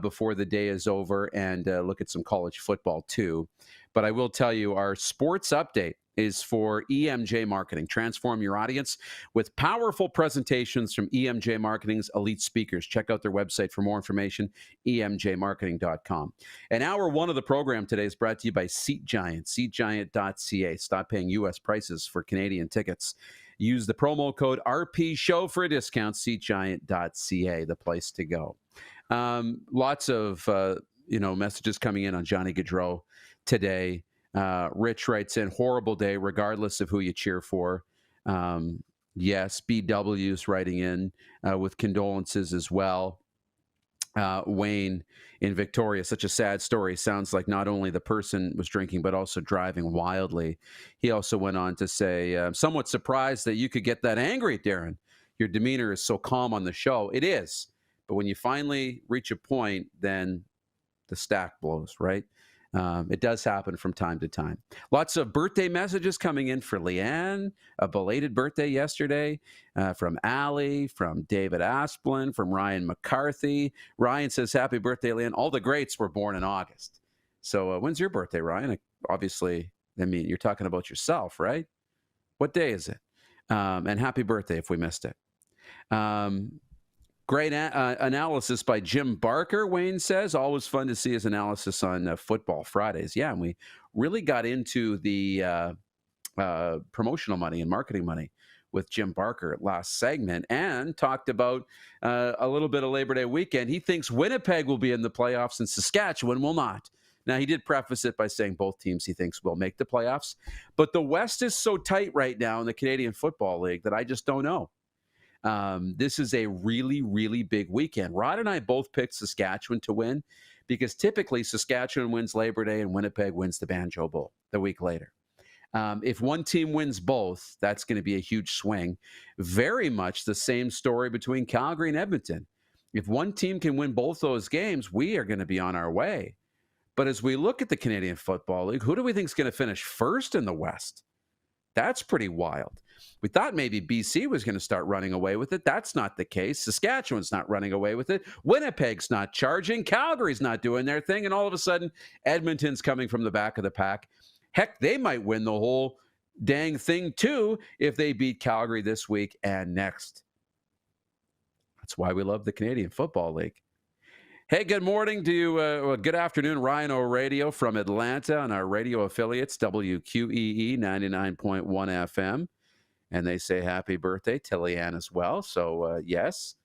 before the day is over, and look at some college football too. But I will tell you, our sports update is for EMJ Marketing. Transform your audience with powerful presentations from EMJ Marketing's elite speakers. Check out their website for more information, emjmarketing.com. And hour one of the program today is brought to you by Seat Giant, seatgiant.ca. Stop paying U.S. prices for Canadian tickets. Use the promo code RPSHOW for a discount, seatgiant.ca, the place to go. Lots of messages coming in on Johnny Gaudreau today. Rich writes in, horrible day, regardless of who you cheer for. Yes, BW's writing in with condolences as well. Wayne in Victoria, such a sad story. Sounds like not only the person was drinking, but also driving wildly. He also went on to say, I'm somewhat surprised that you could get that angry, Darren. Your demeanor is so calm on the show. It is. But when you finally reach a point, then the stack blows, right? It does happen from time to time. Lots of birthday messages coming in for Leanne, a belated birthday yesterday, from Allie, from David Asplin, from Ryan McCarthy. Ryan says, happy birthday, Leanne. All the greats were born in August. So when's your birthday, Ryan? Obviously, I mean, you're talking about yourself, right? What day is it? And happy birthday if we missed it. Great analysis by Jim Barker, Wayne says. Always fun to see his analysis on Football Fridays. Yeah, and we really got into the promotional money and marketing money with Jim Barker last segment and talked about a little bit of Labor Day weekend. He thinks Winnipeg will be in the playoffs and Saskatchewan will not. Now, he did preface it by saying both teams he thinks will make the playoffs. But the West is so tight right now in the Canadian Football League that I just don't know. This is a really, really big weekend. Rod and I both picked Saskatchewan to win because typically Saskatchewan wins Labor Day and Winnipeg wins the Banjo Bowl the week later. If one team wins both, that's going to be a huge swing. Very much the same story between Calgary and Edmonton. If one team can win both those games, we are going to be on our way. But as we look at the Canadian Football League, who do we think is going to finish first in the West? That's pretty wild. We thought maybe BC was going to start running away with it. That's not the case. Saskatchewan's not running away with it. Winnipeg's not charging. Calgary's not doing their thing. And all of a sudden, Edmonton's coming from the back of the pack. Heck, they might win the whole dang thing too if they beat Calgary this week and next. That's why we love the Canadian Football League. Hey, good morning to you. Good afternoon, Rhino Radio from Atlanta on our radio affiliates, WQEE 99.1 FM. And they say happy birthday to Leanne as well. So, yes.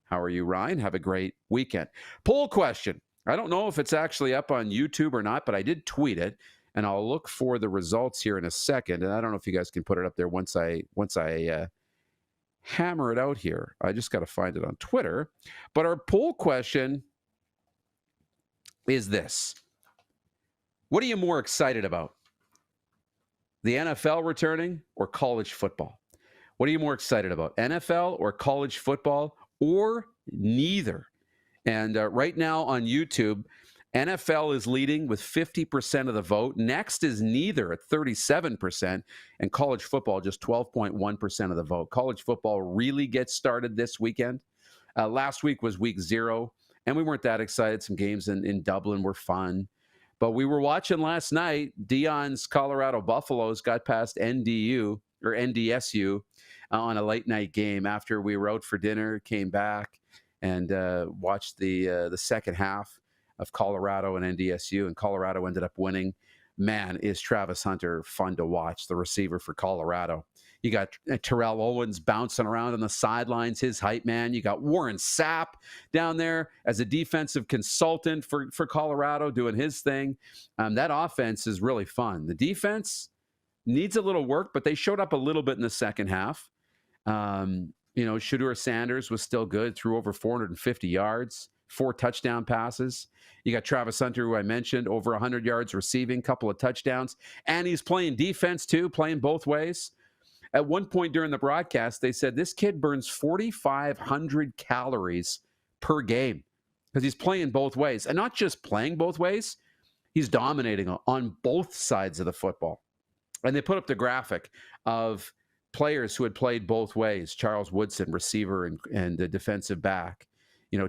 How are you, Ryan? Have a great weekend. Poll question. I don't know if it's actually up on YouTube or not, but I did tweet it. And I'll look for the results here in a second. And I don't know if you guys can put it up there once I hammer it out here. I just got to find it on Twitter. But our poll question is this. What are you more excited about? The NFL returning or college football? What are you more excited about? NFL or college football or neither? And right now on YouTube, NFL is leading with 50% of the vote. Next is neither at 37%, and college football just 12.1% of the vote. College football really gets started this weekend. Last week was week 0, and we weren't that excited. Some games in Dublin were fun. But we were watching last night, Dion's Colorado Buffaloes got past NDSU on a late night game after we were out for dinner, came back and watched the second half of Colorado and NDSU, and Colorado ended up winning. Man, is Travis Hunter fun to watch, the receiver for Colorado. You got Terrell Owens bouncing around on the sidelines, his hype man. You got Warren Sapp down there as a defensive consultant for Colorado doing his thing. That offense is really fun. The defense needs a little work, but they showed up a little bit in the second half. Shedeur Sanders was still good, threw over 450 yards, 4 touchdown passes. You got Travis Hunter, who I mentioned, over 100 yards receiving, couple of touchdowns. And he's playing defense, too, playing both ways. At one point during the broadcast, they said this kid burns 4,500 calories per game because he's playing both ways. And not just playing both ways, he's dominating on both sides of the football. And they put up the graphic of players who had played both ways. Charles Woodson, receiver and the defensive back.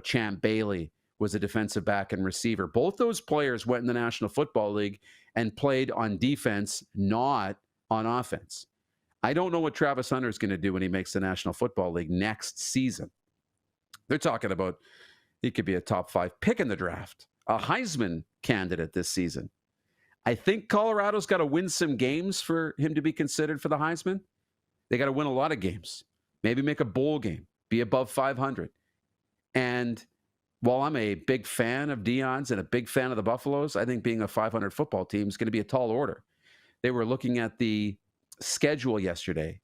Champ Bailey was a defensive back and receiver. Both those players went in the National Football League and played on defense, not on offense. I don't know what Travis Hunter is going to do when he makes the National Football League next season. They're talking about he could be a top 5 pick in the draft, a Heisman candidate this season. I think Colorado's got to win some games for him to be considered for the Heisman. They got to win a lot of games, maybe make a bowl game, be above 500. And while I'm a big fan of Deion's and a big fan of the Buffaloes, I think being a 500 football team is going to be a tall order. They were looking at the schedule yesterday,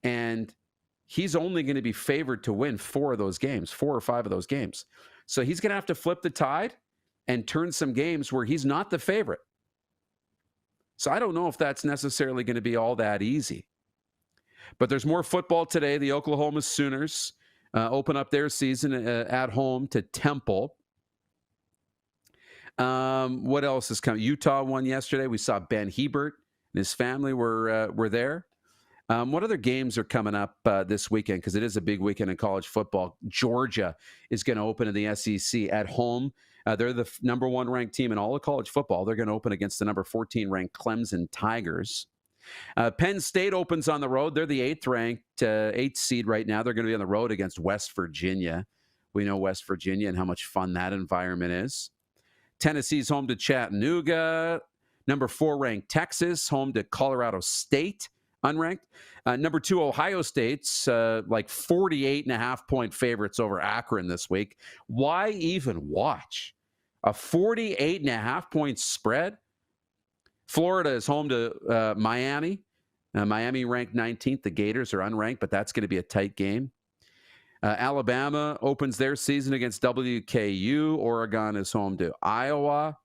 and he's only going to be favored to win 4 or 5 of those games. So he's going to have to flip the tide and turn some games where he's not the favorite. So I don't know if that's necessarily going to be all that easy. But there's more football today. The Oklahoma Sooners open up their season at home to Temple. What else is coming? Utah won yesterday. We saw Ben Hebert and his family were there. What other games are coming up this weekend? Because it is a big weekend in college football. Georgia is going to open in the SEC at home. They're the number 1 ranked team in all of college football. They're going to open against the number 14 ranked Clemson Tigers. Penn State opens on the road. They're the 8th ranked, 8th seed right now. They're going to be on the road against West Virginia. We know West Virginia and how much fun that environment is. Tennessee's home to Chattanooga. Number 4 ranked Texas, home to Colorado State, unranked. Number 2, Ohio State's like 48.5-point favorites over Akron this week. Why even watch a 48.5-point spread? Florida is home to Miami. Miami ranked 19th. The Gators are unranked, but that's going to be a tight game. Alabama opens their season against WKU. Oregon is home to Iowa.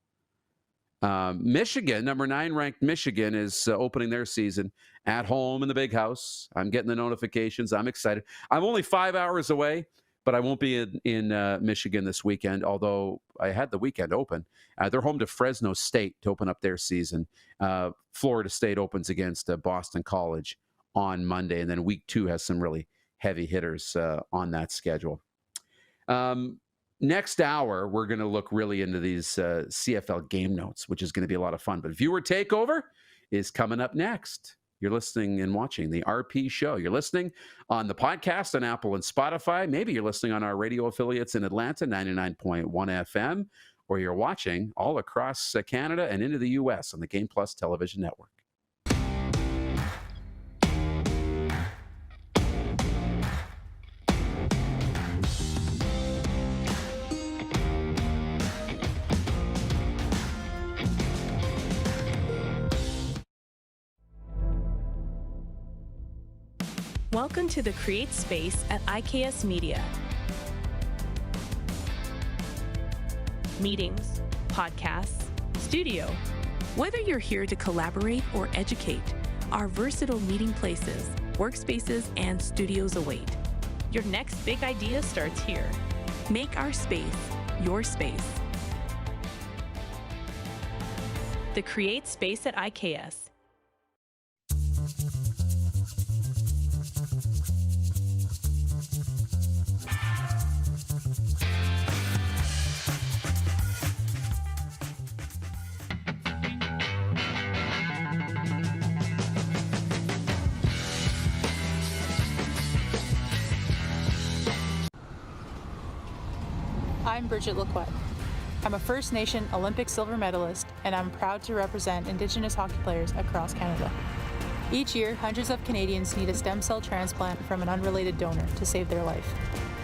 Michigan, number 9 ranked Michigan, is opening their season at home in the Big House. I'm getting the notifications. I'm excited. I'm only 5 hours away, but I won't be in Michigan this weekend, although I had the weekend open. They're home to Fresno State to open up their season. Florida State opens against Boston College on Monday, and then week 2 has some really heavy hitters on that schedule. Next hour, we're going to look really into these CFL game notes, which is going to be a lot of fun. But Viewer Takeover is coming up next. You're listening and watching the RP Show. You're listening on the podcast on Apple and Spotify. Maybe you're listening on our radio affiliates in Atlanta, 99.1 FM, or you're watching all across Canada and into the U.S. on the Game Plus television network. Welcome to the Create Space at IKS Media. Meetings, podcasts, studio. Whether you're here to collaborate or educate, our versatile meeting places, workspaces, and studios await. Your next big idea starts here. Make our space your space. The Create Space at IKS. I'm Bridget Lacquette. I'm a First Nation Olympic silver medalist, and I'm proud to represent Indigenous hockey players across Canada. Each year, hundreds of Canadians need a stem cell transplant from an unrelated donor to save their life.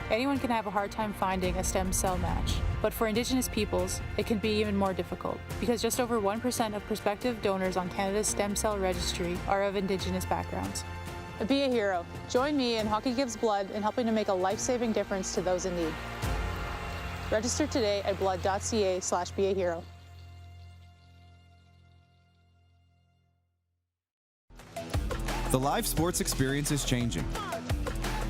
Anyone can have a hard time finding a stem cell match, but for Indigenous peoples, it can be even more difficult because just over 1% of prospective donors on Canada's stem cell registry are of Indigenous backgrounds. Be a hero. Join me in Hockey Gives Blood in helping to make a life-saving difference to those in need. Register today at blood.ca/beahero. The live sports experience is changing.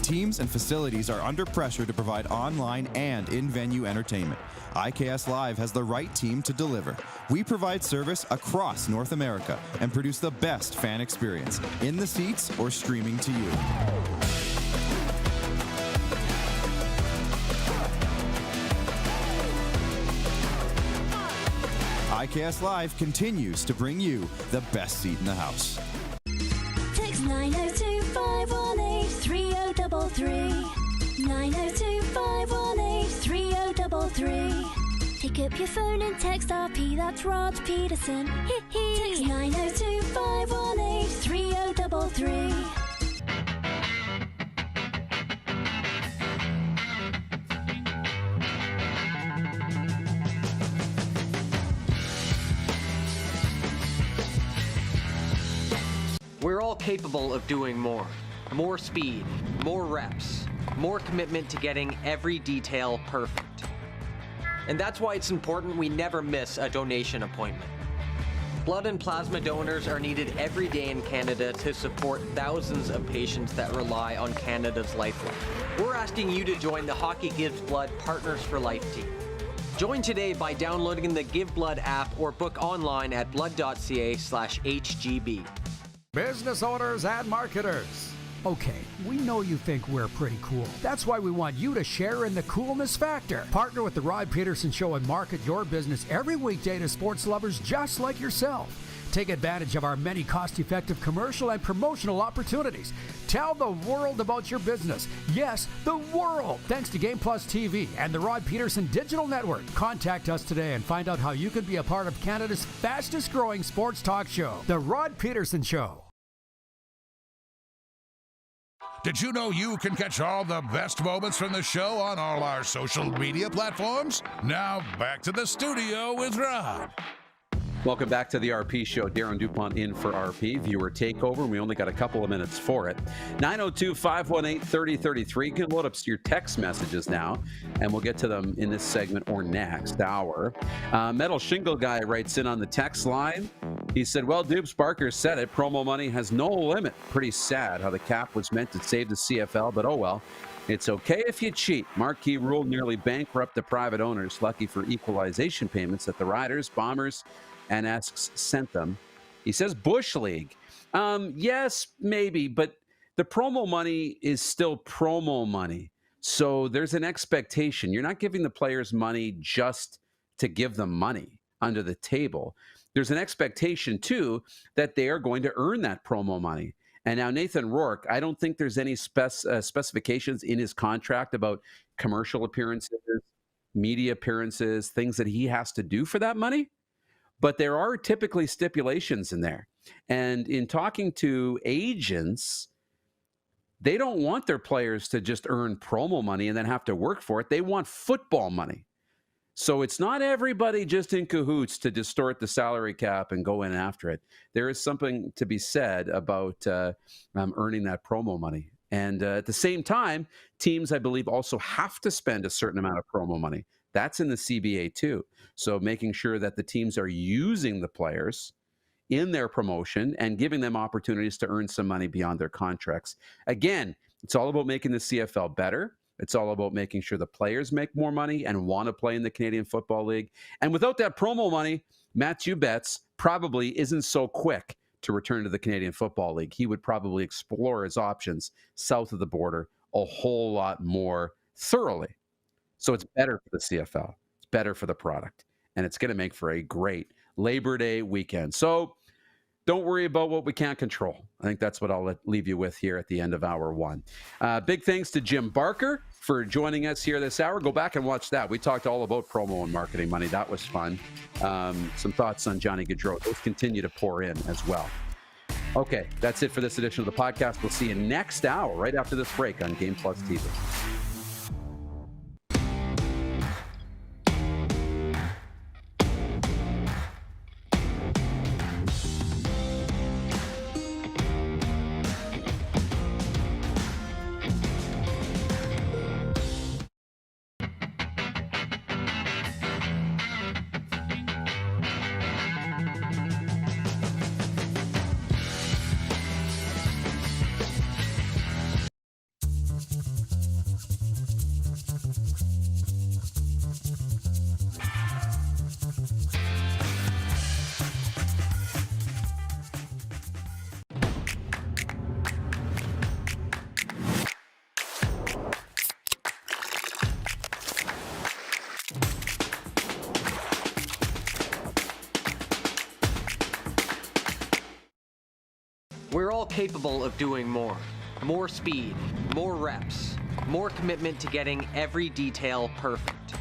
teams and facilities are under pressure to provide online and in-venue entertainment, IKS Live has the right team to deliver. We provide service across North America and produce the best fan experience, in the seats or streaming to you. IKS Live continues to bring you the best seat in the house. Text 902-518-3033. 902-518-3033. Pick up your phone and text RP, that's Rod Pedersen. Text 902-518-3033. We're all capable of doing more. More speed, more reps, more commitment to getting every detail perfect. And that's why it's important we never miss a donation appointment. Blood and plasma donors are needed every day in Canada to support thousands of patients that rely on Canada's lifeline. We're asking you to join the Hockey Gives Blood Partners for Life team. Join today by downloading the Give Blood app or book online at blood.ca/HGB. Business owners and marketers. Okay, we know you think we're pretty cool. That's why we want you to share in the coolness factor. Partner with the Rod Pedersen Show and market your business every weekday to sports lovers just like yourself. Take advantage of our many cost-effective commercial and promotional opportunities. Tell the world about your business. Yes, the world. Thanks to Game Plus TV and the Rod Pedersen Digital Network. Contact us today and find out how you can be a part of Canada's fastest-growing sports talk show, The Rod Pedersen Show. Did you know you can catch all the best moments from the show on all our social media platforms? Now, back to the studio with Rod. Welcome back to the RP Show. Darren DuPont in for RP. Viewer takeover. We only got a couple of minutes for it. 902-518-3033. You can load up your text messages now, and we'll get to them in this segment or next hour. Metal Shingle Guy writes in on the text line. He said, well, Dubes Barker said it. Promo money has no limit. Pretty sad how the cap was meant to save the CFL, but oh well. It's okay if you cheat. Marquee rule nearly bankrupt the private owners. Lucky for equalization payments that the Riders, Bombers, and asks sent them. He says Bush League. Yes, maybe, but the promo money is still promo money. So there's an expectation. You're not giving the players money just to give them money under the table. There's an expectation, too, that they are going to earn that promo money. And now Nathan Rourke, I don't think there's any specifications in his contract about commercial appearances, media appearances, things that he has to do for that money. But there are typically stipulations in there. And in talking to agents, they don't want their players to just earn promo money and then have to work for it. They want football money. So it's not everybody just in cahoots to distort the salary cap and go in after it. There is something to be said about earning that promo money. And at the same time, teams, I believe, also have to spend a certain amount of promo money. That's in the CBA too. So making sure that the teams are using the players in their promotion and giving them opportunities to earn some money beyond their contracts. Again, it's all about making the CFL better. It's all about making sure the players make more money and want to play in the Canadian Football League. And without that promo money, Matthew Betts probably isn't so quick to return to the Canadian Football League. He would probably explore his options south of the border a whole lot more thoroughly. So it's better for the CFL. It's better for the product. And it's going to make for a great Labor Day weekend. So don't worry about what we can't control. I think that's what I'll leave you with here at the end of hour one. Big thanks to Jim Barker for joining us here this hour. Go back and watch that. We talked all about promo and marketing money. That was fun. Some thoughts on Johnny Gaudreau. Those continue to pour in as well. Okay, that's it for this edition of the podcast. We'll see you next hour, right after this break on Game Plus TV. They're all capable of doing more. More speed, more reps, more commitment to getting every detail perfect.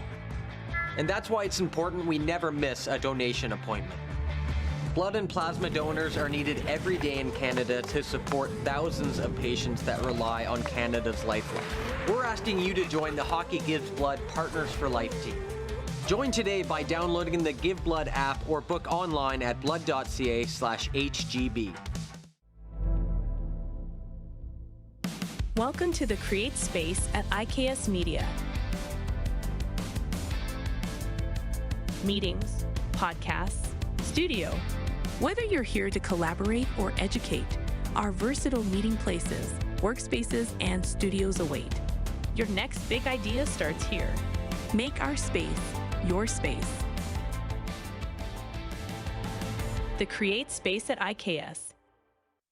And that's why it's important we never miss a donation appointment. Blood and plasma donors are needed every day in Canada to support thousands of patients that rely on Canada's lifeline. We're asking you to join the Hockey Gives Blood Partners for Life team. Join today by downloading the Give Blood app or book online at blood.ca/HGB. Welcome to the Create Space at IKS Media. Meetings, podcasts, studio. Whether you're here to collaborate or educate, our versatile meeting places, workspaces, and studios await. Your next big idea starts here. Make our space your space. The Create Space at IKS.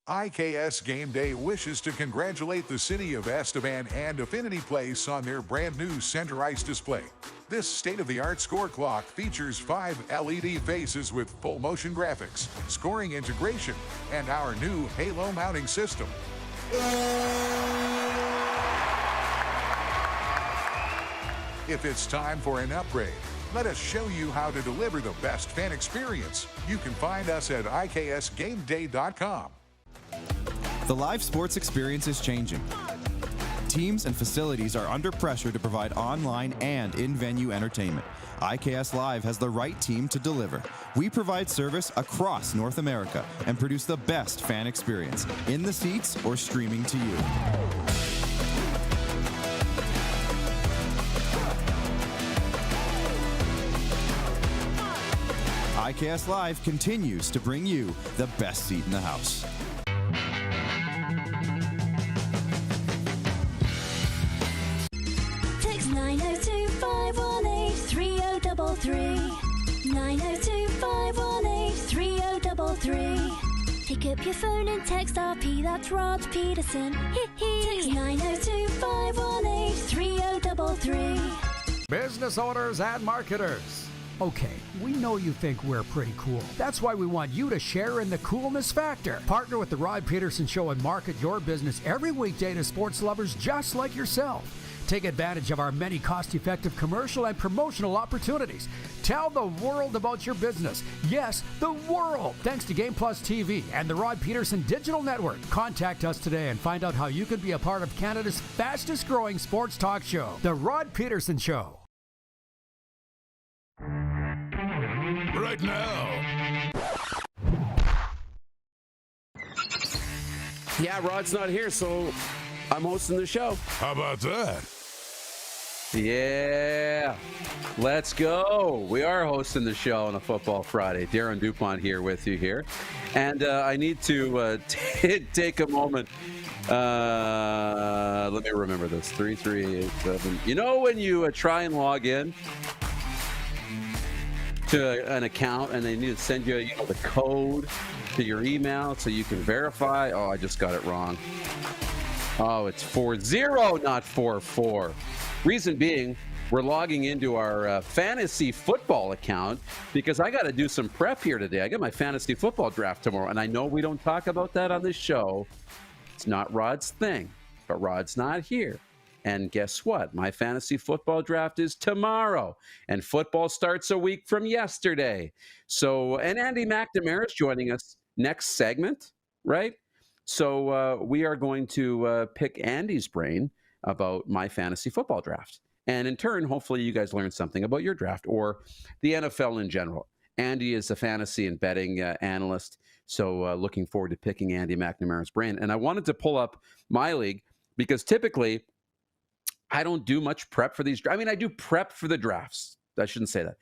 IKS Game Day wishes to congratulate the city of Estevan and Affinity Place on their brand new center ice display. This state-of-the-art score clock features 5 LED faces with full motion graphics, scoring integration, and our new halo mounting system. If it's time for an upgrade, let us show you how to deliver the best fan experience. You can find us at iksgameday.com. The live sports experience is changing. Teams and facilities are under pressure to provide online and in-venue entertainment. IKS Live has the right team to deliver. We provide service across North America and produce the best fan experience, in the seats or streaming to you. IKS Live continues to bring you the best seat in the house. Text 902-518-3033. 902-518-3033. Pick up your phone and text RP, that's Rod Pedersen. Text 902-518-3033. Business owners and marketers. Okay, we know you think we're pretty cool. That's why we want you to share in the coolness factor. Partner with the Rod Pedersen Show and market your business every weekday to sports lovers just like yourself. Take advantage of our many cost-effective commercial and promotional opportunities. Tell the world about your business. Yes, the world. Thanks to Game Plus TV and the Rod Pedersen Digital Network. Contact us today and find out how you can be a part of Canada's fastest-growing sports talk show, The Rod Pedersen Show. Right now. Yeah, Rod's not here, so I'm hosting the show. How about that? Yeah, let's go. We are hosting the show on a Football Friday. Darren DuPont here with you here. And I need to take a moment. Let me remember this. 3387. You know when you try and log in to an account and they need to send you, the code to your email so you can verify? Oh, I just got it wrong. Oh, it's 40, not 44. Reason being, we're logging into our fantasy football account because I got to do some prep here today. I got my fantasy football draft tomorrow, and I know we don't talk about that on this show. It's not Rod's thing, but Rod's not here. And guess what? My fantasy football draft is tomorrow, and football starts a week from yesterday. So, and Andy McNamara is joining us next segment, right? So we are going to pick Andy's brain about my fantasy football draft. And in turn, hopefully you guys learned something about your draft or the NFL in general. Andy is a fantasy and betting analyst. So looking forward to picking Andy McNamara's brain. And I wanted to pull up my league because typically I don't do much prep for these. I mean, I do prep for the drafts. I shouldn't say that.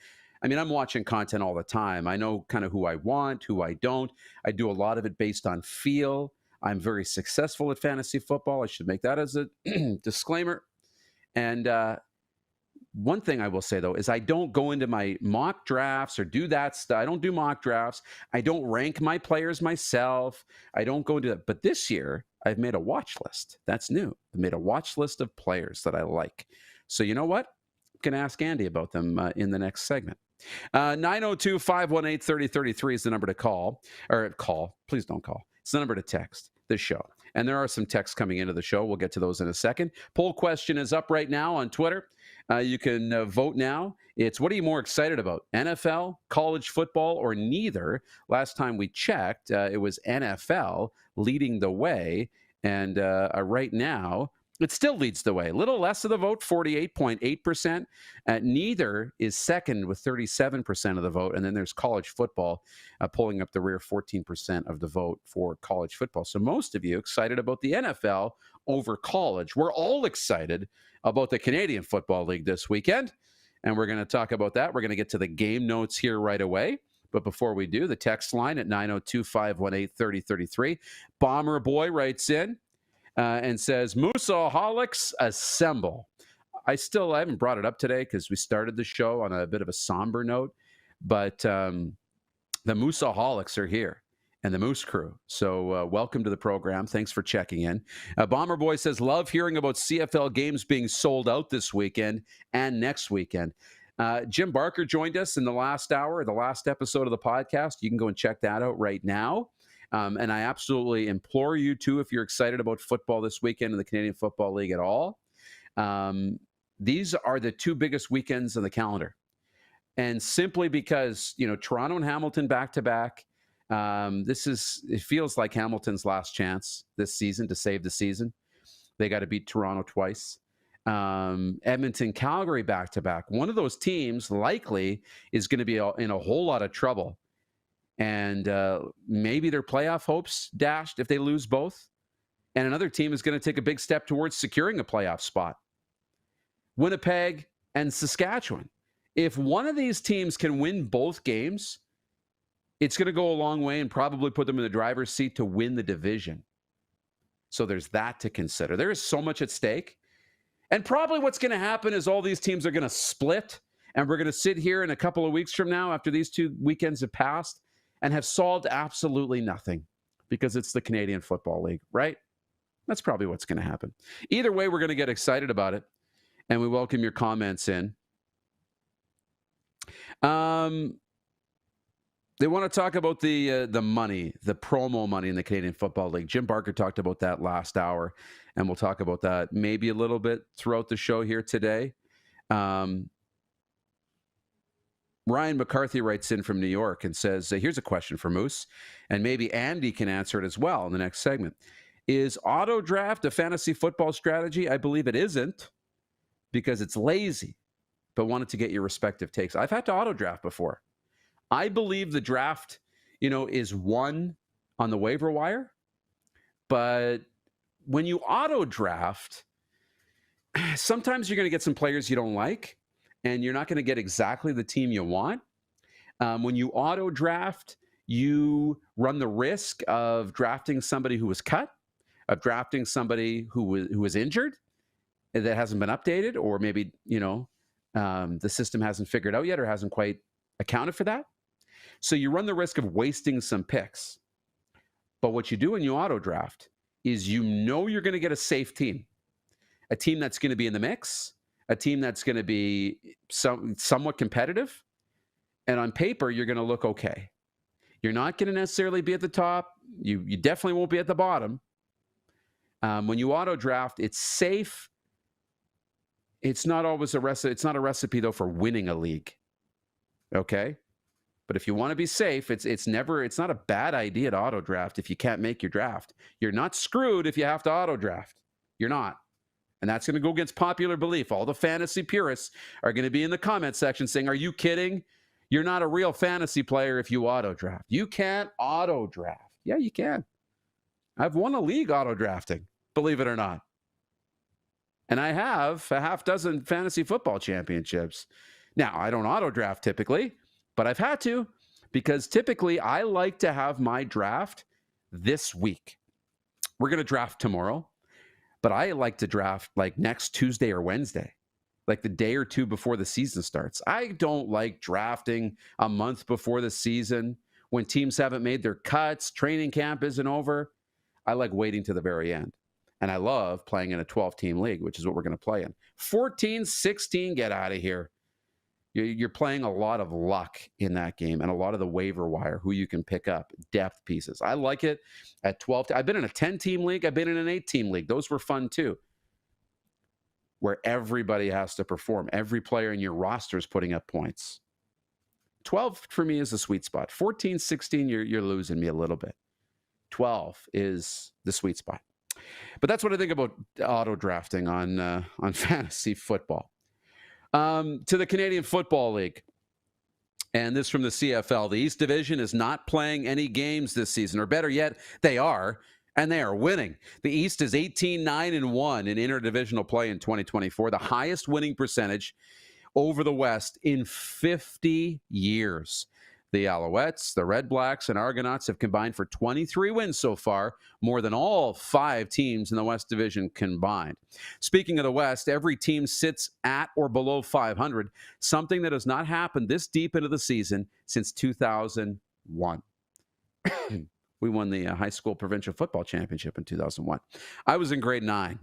I mean, I'm watching content all the time. I know kind of who I want, who I don't. I do a lot of it based on feel. I'm very successful at fantasy football. I should make that as a disclaimer. And one thing I will say, though, is I don't go into my mock drafts or do that stuff. I don't do mock drafts. I don't rank my players myself. I don't go into that. But this year, I've made a watch list. That's new. I made a watch list of players that I like. So you know what? I'm going to ask Andy about them in the next segment. 902-518-3033 is the number to call. Or call. Please don't call. It's the number to text. the show. And there are some texts coming into the show. We'll get to those in a second. Poll question is up right now on Twitter. You can vote now. It's, what are you more excited about? NFL, college football, or neither? Last time we checked, it was NFL leading the way. And right now, it still leads the way. A little less of the vote, 48.8%. Neither is second with 37% of the vote. And then there's college football pulling up the rear, 14% of the vote for college football. So most of you excited about the NFL over college. We're all excited about the Canadian Football League this weekend. And we're going to talk about that. We're going to get to the game notes here right away. But before we do, the text line at 902-518-3033. Bomber Boy writes in and says, Moosaholics assemble. I haven't brought it up today because we started the show on a bit of a somber note, but the Moosaholics are here and the Moose Crew. So welcome to the program. Thanks for checking in. Bomber Boy says, love hearing about CFL games being sold out this weekend and next weekend. Jim Barker joined us in the last hour, the last episode of the podcast. You can go and check that out right now. And I absolutely implore you to, if you're excited about football this weekend in the Canadian Football League at all, these are the two biggest weekends on the calendar. And simply because, Toronto and Hamilton back-to-back, it feels like Hamilton's last chance this season to save the season. They got to beat Toronto twice. Edmonton, Calgary back-to-back. One of those teams likely is going to be in a whole lot of trouble. And maybe their playoff hopes dashed if they lose both. And another team is going to take a big step towards securing a playoff spot. Winnipeg and Saskatchewan. If one of these teams can win both games, it's going to go a long way and probably put them in the driver's seat to win the division. So there's that to consider. There is so much at stake. And probably what's going to happen is all these teams are going to split. And we're going to sit here in a couple of weeks from now after these two weekends have passed and have solved absolutely nothing because it's the Canadian Football League, right? That's probably what's going to happen. Either way, we're going to get excited about it, and we welcome your comments in. They want to talk about the money, the promo money in the Canadian Football League. Jim Barker talked about that last hour, and we'll talk about that maybe a little bit throughout the show here today. Ryan McCarthy writes in from New York and says, here's a question for Moose, and maybe Andy can answer it as well in the next segment. Is auto draft a fantasy football strategy? I believe it isn't because it's lazy, but wanted to get your respective takes. I've had to auto draft before. I believe the draft, is won on the waiver wire, but when you auto draft, sometimes you're going to get some players you don't like, and you're not going to get exactly the team you want. When you auto draft, you run the risk of drafting somebody who was cut, of drafting somebody who was injured that hasn't been updated, or maybe, the system hasn't figured out yet or hasn't quite accounted for that. So you run the risk of wasting some picks. But what you do when you auto draft is you're going to get a safe team, a team that's going to be in the mix, a team that's going to be somewhat competitive. And on paper, you're going to look okay. You're not going to necessarily be at the top. You definitely won't be at the bottom. When you auto draft, it's safe. It's not always it's not a recipe, though, for winning a league. Okay? But if you want to be safe, it's not a bad idea to auto draft if you can't make your draft. You're not screwed if you have to auto draft. You're not. And that's going to go against popular belief. All the fantasy purists are going to be in the comment section saying, are you kidding? You're not a real fantasy player if you auto draft. You can't auto draft. Yeah, you can. I've won a league auto drafting, believe it or not. And I have a half dozen fantasy football championships. Now, I don't auto draft typically, but I've had to because typically I like to have my draft this week. We're going to draft tomorrow. But I like to draft like next Tuesday or Wednesday, like the day or two before the season starts. I don't like drafting a month before the season when teams haven't made their cuts, training camp isn't over. I like waiting to the very end. And I love playing in a 12-team league, which is what we're going to play in. 14, 16, get out of here. You're playing a lot of luck in that game and a lot of the waiver wire, who you can pick up, depth pieces. I like it at 12. I've been in a 10-team league. I've been in an 8-team league. Those were fun too, where everybody has to perform. Every player in your roster is putting up points. 12 for me is the sweet spot. 14, 16, you're losing me a little bit. 12 is the sweet spot. But that's what I think about auto drafting on fantasy football. To the Canadian Football League. And this from the CFL. The East Division is not playing any games this season, or better yet, they are, and they are winning. The East is 18-9-1 in interdivisional play in 2024, the highest winning percentage over the West in 50 years. The Alouettes, the Red Blacks, and Argonauts have combined for 23 wins so far, more than all 5 teams in the West Division combined. Speaking of the West, every team sits at or below 500, something that has not happened this deep into the season since 2001. We won the high school provincial football championship in 2001. I was in grade 9.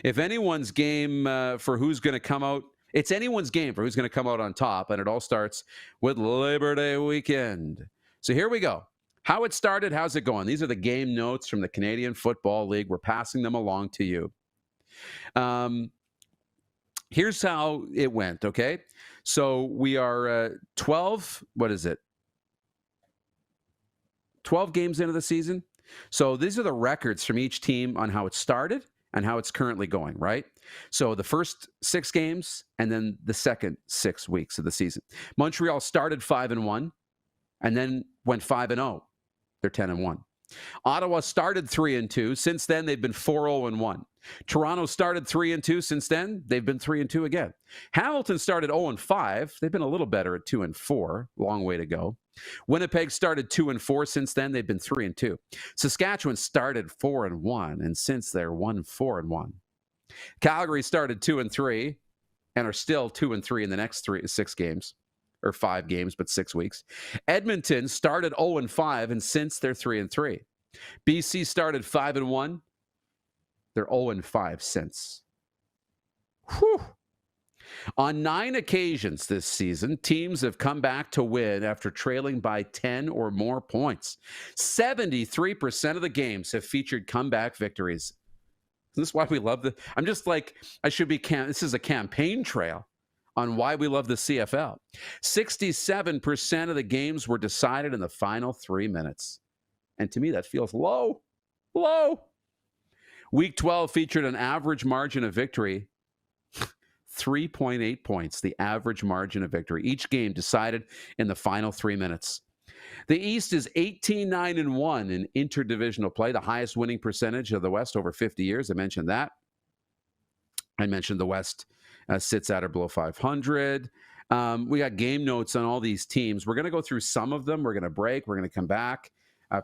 If anyone's game for who's going to come out, it's anyone's game for who's going to come out on top, and it all starts with Labor Day weekend. So here we go. How it started, how's it going? These are the game notes from the Canadian Football League. We're passing them along to you. Here's how it went, okay? So we are 12, what is it? 12 games into the season. So these are the records from each team on how it started and how it's currently going, right? So the first 6 games and then the second 6 weeks of the season. Montreal started 5-1 and then went 5-0. They're 10-1. Ottawa started 3-2. Since then, they've been 4-0-1. Toronto started 3-2. Since then, they've been 3-2 again. Hamilton started 0-5. They've been a little better at 2-4. Long way to go. Winnipeg started 2-4. Since then, they've been 3-2. Saskatchewan started 4-1, and since they're 1-4-1. Calgary started 2-3 and are still 2-3 in the next 6 games, or 5 games, but 6 weeks. Edmonton started 0-5, and since they're 3-3. BC started 5-1. They're 0-5 since. Whew. On 9 occasions this season, teams have come back to win after trailing by 10 or more points. 73% of the games have featured comeback victories. This is why we love the... I'm just like, this is a campaign trail on why we love the CFL. 67% of the games were decided in the final 3 minutes. And to me, that feels low. Low. Week 12 featured an average margin of victory, 3.8 points, the average margin of victory. Each game decided in the final 3 minutes. The East is 18-9-1 in interdivisional play, the highest winning percentage of the West over 50 years. I mentioned that. I mentioned the West sits at or below 500. We got game notes on all these teams. We're going to go through some of them. We're going to break. We're going to come back.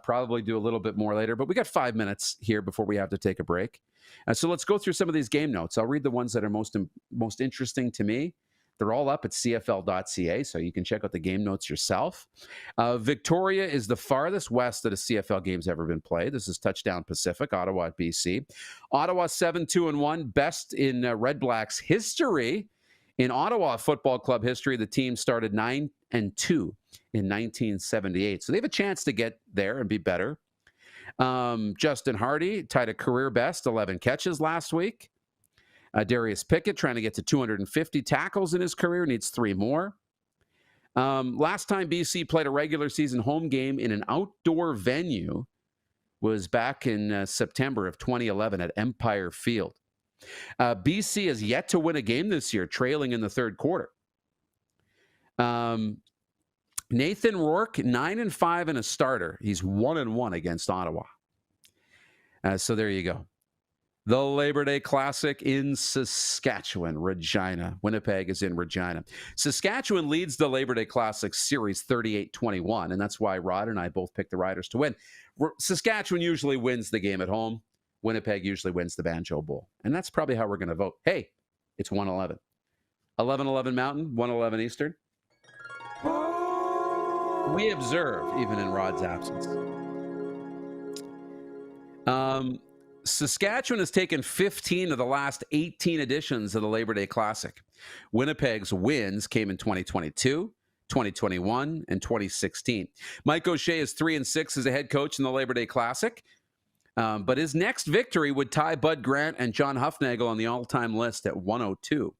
Probably do a little bit more later, but we got 5 minutes here before we have to take a break. So let's go through some of these game notes. I'll read the ones that are most interesting to me. They're all up at CFL.ca, so you can check out the game notes yourself. Victoria is the farthest west that a CFL game's ever been played. This is Touchdown Pacific, Ottawa at BC. Ottawa 7-2-1, best in Red Blacks history. In Ottawa Football Club history, the team started 9-2 in 1978. So they have a chance to get there and be better. Justin Hardy tied a career best, 11 catches last week. Darius Pickett trying to get to 250 tackles in his career, needs 3 more. Last time BC played a regular season home game in an outdoor venue was back in September of 2011 at Empire Field. BC has yet to win a game this year, trailing in the third quarter. Nathan Rourke, 9-5 and a starter. He's 1-1 against Ottawa. So there you go. The Labor Day Classic in Saskatchewan, Regina. Winnipeg is in Regina. Saskatchewan leads the Labor Day Classic series 38-21, and that's why Rod and I both picked the Riders to win. Saskatchewan usually wins the game at home. Winnipeg usually wins the Banjo Bowl. And that's probably how we're going to vote. Hey, it's 1-11. 11-11 Mountain, 1-11 Eastern. We observe, even in Rod's absence. Saskatchewan has taken 15 of the last 18 editions of the Labor Day Classic. Winnipeg's wins came in 2022, 2021, and 2016. Mike O'Shea is 3-6 as a head coach in the Labor Day Classic. But his next victory would tie Bud Grant and John Hufnagel on the all-time list at 102.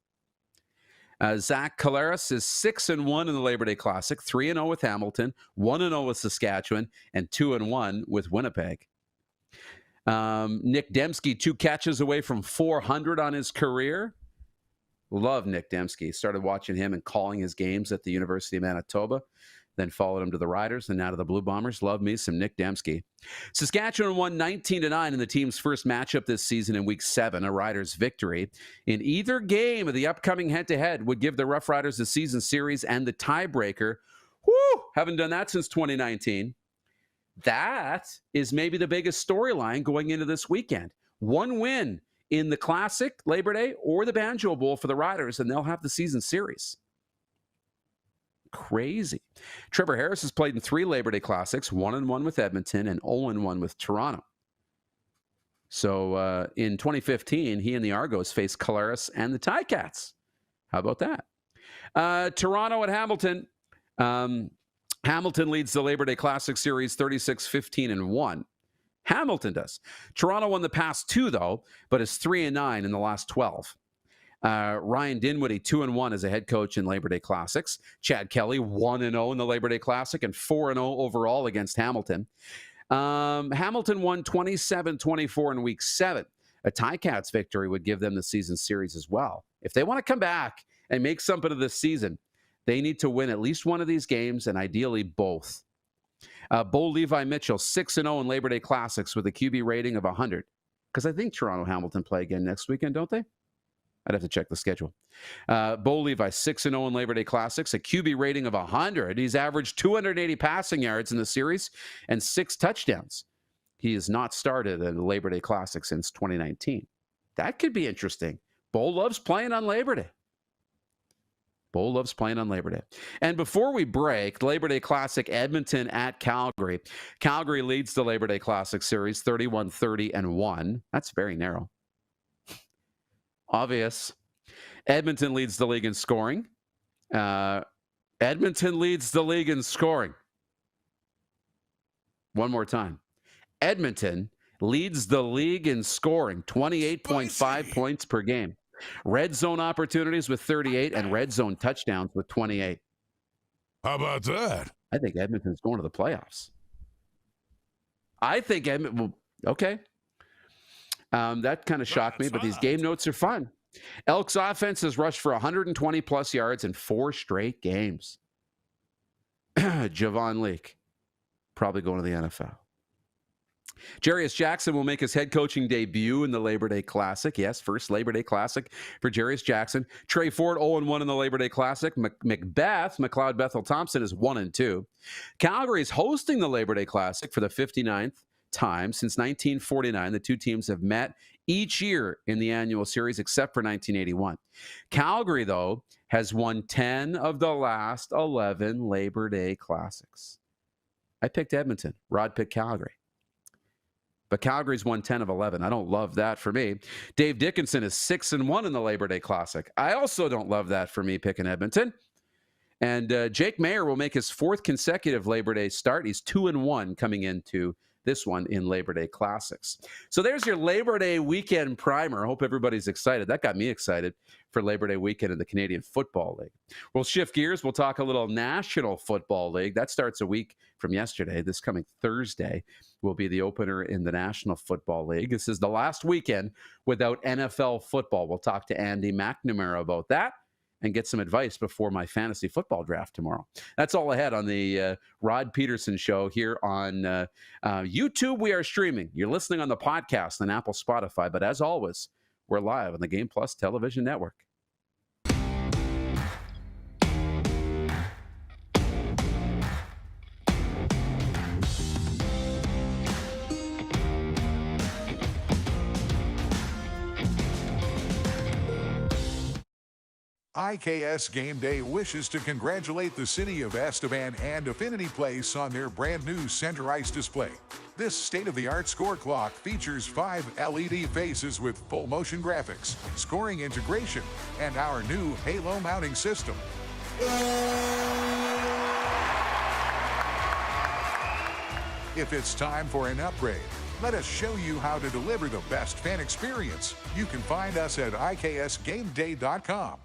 Zach Collaros is 6-1 in the Labor Day Classic, 3-0 with Hamilton, 1-0 with Saskatchewan, and 2-1 with Winnipeg. Nick Dembski, 2 catches away from 400 on his career. Love Nick Dembski. Started watching him and calling his games at the University of Manitoba. Then followed him to the Riders and now to the Blue Bombers. Love me some Nick Dembski. Saskatchewan won 19-9 in the team's first matchup this season in Week 7, a Riders victory. In either game of the upcoming head-to-head would give the Rough Riders the season series and the tiebreaker. Woo! Haven't done that since 2019. That is maybe the biggest storyline going into this weekend. One win in the Classic, Labor Day, or the Banjo Bowl for the Riders, and they'll have the season series. Crazy. Trevor Harris has played in 3 Labor Day Classics, 1-1 with Edmonton and 0-1 with Toronto. So in 2015, he and the Argos faced Collaros and the Ticats. How about that? Toronto at Hamilton. Hamilton leads the Labor Day Classic Series 36-15-1. Hamilton does. Toronto won the past 2, though, but is 3-9 in the last 12. Ryan Dinwiddie, 2-1 as a head coach in Labor Day Classics. Chad Kelly, 1-0 in the Labor Day Classic and 4-0 overall against Hamilton. Hamilton won 27-24 in Week 7. A Ticats victory would give them the season series as well. If they want to come back and make something of this season, they need to win at least one of these games and ideally both. Bo Levi Mitchell, 6-0 in Labor Day Classics with a QB rating of 100. Because I think Toronto-Hamilton play again next weekend, don't they? I'd have to check the schedule. Bo Levi, 6-0 in Labor Day Classics, a QB rating of 100. He's averaged 280 passing yards in the series and 6 touchdowns. He has not started a Labor Day Classic since 2019. That could be interesting. Bo loves playing on Labor Day. Bo loves playing on Labor Day. And before we break, Labor Day Classic, Edmonton at Calgary. Calgary leads the Labor Day Classic Series 31-30-1. That's very narrow. Obvious. Edmonton leads the league in scoring. Edmonton leads the league in scoring. One more time. Edmonton leads the league in scoring, 28.5 points per game. Red zone opportunities with 38 and red zone touchdowns with 28. How about that? I think Edmonton's going to the playoffs. I think Edmonton, okay. That kind of shocked me, but these game notes are fun. Elks offense has rushed for 120-plus yards in 4 straight games. Javon Leake, probably going to the NFL. Jarius Jackson will make his head coaching debut in the Labor Day Classic. Yes, first Labor Day Classic for Jarius Jackson. Trey Ford, 0-1 in the Labor Day Classic. McLeod Bethel Thompson is 1-2. Calgary is hosting the Labor Day Classic for the 59th time since 1949. The two teams have met each year in the annual series except for 1981. Calgary, though, has won 10 of the last 11 Labor Day Classics. I picked Edmonton. Rod picked Calgary. But Calgary's won 10 of 11. I don't love that for me. Dave Dickinson is 6-1 in the Labor Day Classic. I also don't love that for me picking Edmonton. And Jake Mayer will make his 4th consecutive Labor Day start. He's 2-1 coming into this one in Labor Day Classics. So there's your Labor Day weekend primer. I hope everybody's excited. That got me excited for Labor Day weekend in the Canadian Football League. We'll shift gears. We'll talk a little National Football League. That starts a week from yesterday. This coming Thursday will be the opener in the National Football League. This is the last weekend without NFL football. We'll talk to Andy McNamara about that and get some advice before my fantasy football draft tomorrow. That's all ahead on the Rod Pedersen Show here on YouTube. We are streaming. You're listening on the podcast on Apple, Spotify. But as always, we're live on the Game Plus Television Network. IKS Game Day wishes to congratulate the city of Estevan and Affinity Place on their brand new center ice display. This state-of-the-art score clock features 5 LED faces with full motion graphics, scoring integration, and our new Halo mounting system. If it's time for an upgrade, let us show you how to deliver the best fan experience. You can find us at iksgameday.com.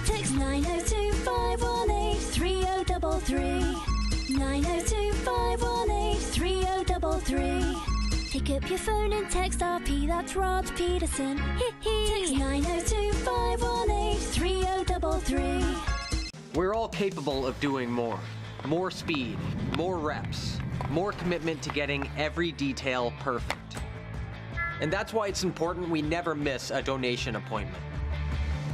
Text 902-518-3033. 902-518-3033. Pick up your phone and text RP, that's Rod Pedersen. Text 902-518-3033. We're all capable of doing more. More speed, more reps, more commitment to getting every detail perfect. And that's why it's important we never miss a donation appointment.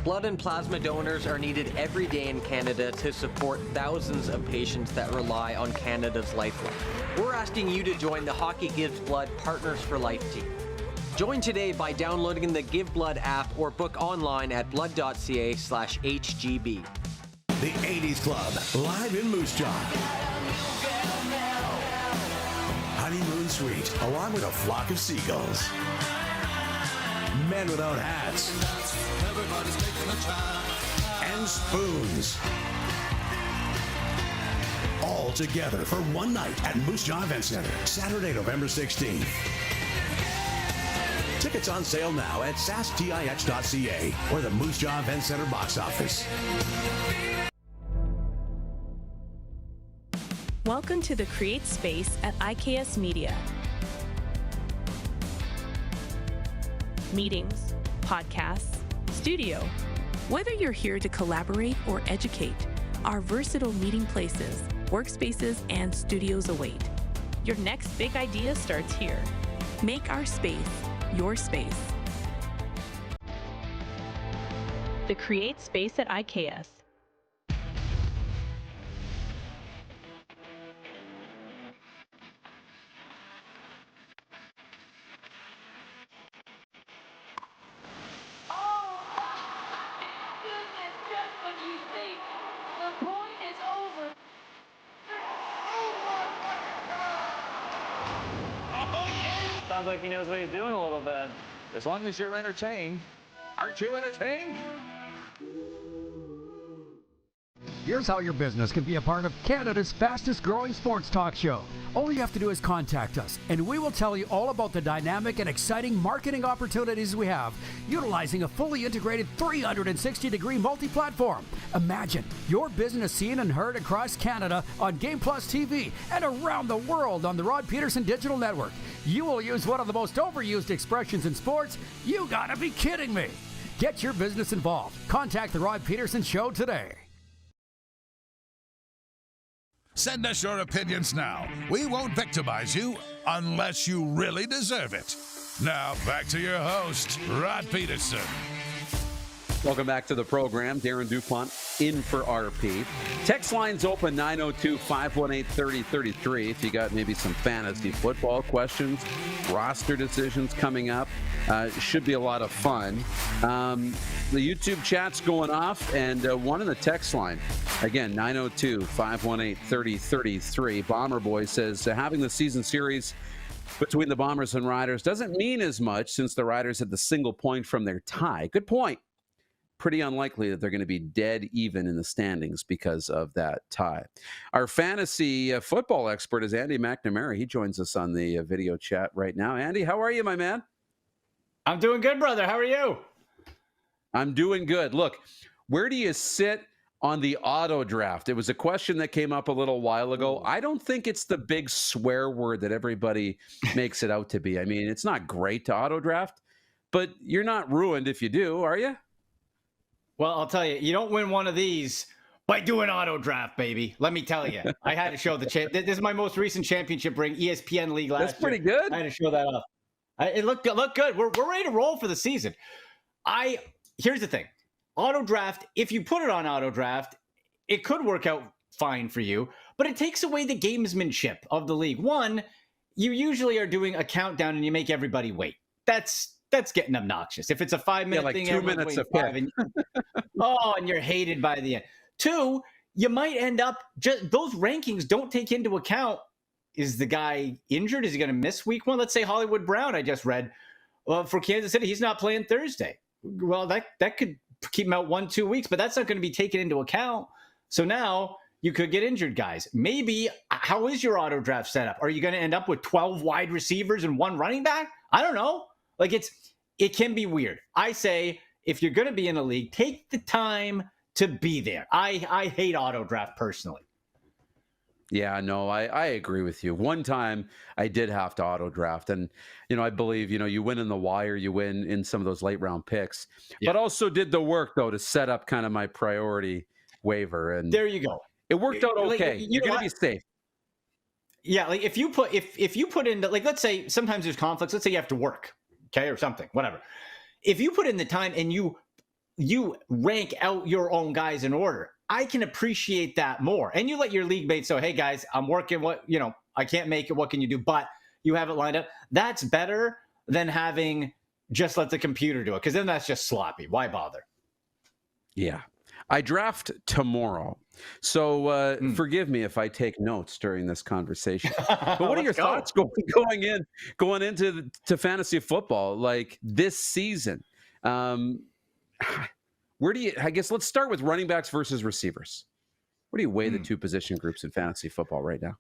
Blood and plasma donors are needed every day in Canada to support thousands of patients that rely on Canada's lifeline. We're asking you to join the Hockey Gives Blood Partners for Life team. Join today by downloading the Give Blood app or book online at blood.ca/HGB. The 80s Club, live in Moose Jaw. Honeymoon Suite, along with a flock of seagulls. Men without hats. And spoons. All together for one night at Moose Jaw Event Center, Saturday, November 16th. Tickets on sale now at sastix.ca or the Moose Jaw Event Center box office. Welcome to the Create Space at IKS Media. Meetings, podcasts, studio. Whether you're here to collaborate or educate, our versatile meeting places, workspaces, and studios await. Your next big idea starts here. Make our space your space. The Create Space at IKS. Sounds like he knows what he's doing a little bit. As long as you're entertained. Aren't you entertained? Here's how your business can be a part of Canada's fastest growing sports talk show. All you have to do is contact us, and we will tell you all about the dynamic and exciting marketing opportunities we have, utilizing a fully integrated 360-degree multi-platform. Imagine your business seen and heard across Canada on Game Plus TV and around the world on the Rod Pedersen Digital Network. You will use one of the most overused expressions in sports. You gotta be kidding me. Get your business involved. Contact the Rod Pedersen Show today. Send us your opinions now. We won't victimize you unless you really deserve it. Now, back to your host, Rod Pedersen. Welcome back to the program. Darren DuPont in for RP. Text lines open 902-518-3033 if you got maybe some fantasy football questions, roster decisions coming up. Should be a lot of fun. The YouTube chat's going off, and one in the text line. Again, 902-518-3033. Bomber Boy says, having the season series between the Bombers and Riders doesn't mean as much since the Riders had the single point from their tie. Good point. Pretty unlikely that they're going to be dead even in the standings because of that tie. Our fantasy football expert is Andy McNamara. He joins us on the video chat right now. Andy, how are you, my man? I'm doing good, brother. How are you? I'm doing good. Look, where do you sit on the auto draft? It was a question that came up a little while ago. I don't think it's the big swear word that everybody makes it out to be. I mean, it's not great to auto draft, but you're not ruined if you do, are you? Well, I'll tell you, you don't win one of these by doing auto draft, baby. Let me tell you. I had to show the this is my most recent championship ring, ESPN League last year. That's pretty good. I had to show that off. It looked good. We're ready to roll for the season. Here's the thing. Auto draft, if you put it on auto draft, it could work out fine for you, but it takes away the gamesmanship of the league. One, you usually are doing a countdown and you make everybody wait. That's getting obnoxious. If it's a 5-minute like thing, 2 minutes of pick. and you're hated by the end. Two, you might end up just those rankings don't take into account, is the guy injured? Is he going to miss week 1? Let's say Hollywood Brown, I just read, for Kansas City, he's not playing Thursday. Well, that could keep him out 1-2 weeks, but that's not going to be taken into account. So now you could get injured guys. Maybe, how is your auto draft setup? Are you going to end up with 12 wide receivers and 1 running back? I don't know. Like it can be weird. I say, if you're going to be in a league, take the time to be there. I hate auto draft personally. Yeah, no, I agree with you. One time I did have to auto draft, and I believe you win in the wire, you win in some of those late round picks, but also did the work though to set up kind of my priority waiver, and there you go. It worked out okay. You're gonna be safe. Yeah, like if you put in the, like, let's say sometimes there's conflicts. Let's say you have to work, okay, or something, whatever. If you put in the time and you rank out your own guys in order, I can appreciate that more. And you let your league mates know, hey guys, I'm working, I can't make it. What can you do? But you have it lined up. That's better than having just let the computer do it, because then that's just sloppy. Why bother? Yeah. I draft tomorrow. So forgive me if I take notes during this conversation. But what are your thoughts going into fantasy football like this season? Where do you, I guess let's start with running backs versus receivers. Where do you weigh the two position groups in fantasy football right now?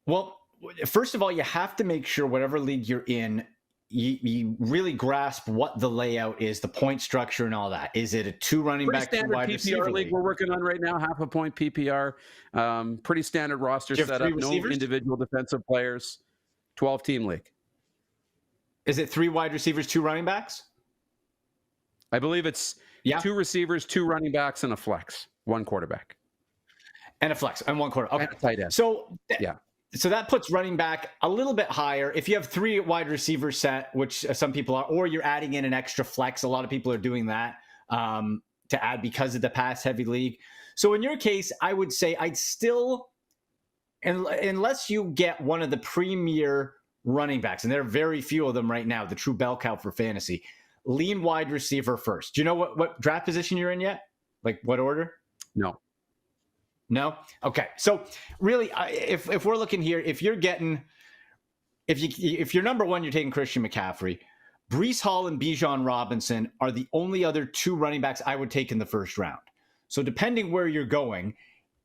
Well, first of all, you have to make sure whatever league you're in, you really grasp what the layout is, the point structure and all that. Is it a 2 running back, 2 wide receiver league we're working on right now, half a point PPR, pretty standard roster setup, no individual defensive players, 12-team league. Is it 3 wide receivers, 2 running backs? I believe it's 2 receivers, 2 running backs, and a flex, 1 quarterback. And a flex, and 1 quarter. Okay. And a tight end. So that puts running back a little bit higher. If you have 3 wide receivers set, which some people are, or you're adding in an extra flex, a lot of people are doing that to add because of the pass-heavy league. So in your case, I would say I'd still, unless you get one of the premier running backs, and there are very few of them right now, the true bell cow for fantasy, lean wide receiver first. Do you know what draft position you're in yet? Like what order? No. Okay. So really, if we're looking here, if you're number 1, you're taking Christian McCaffrey. Breece Hall and Bijan Robinson are the only other 2 running backs I would take in the first round. So depending where you're going,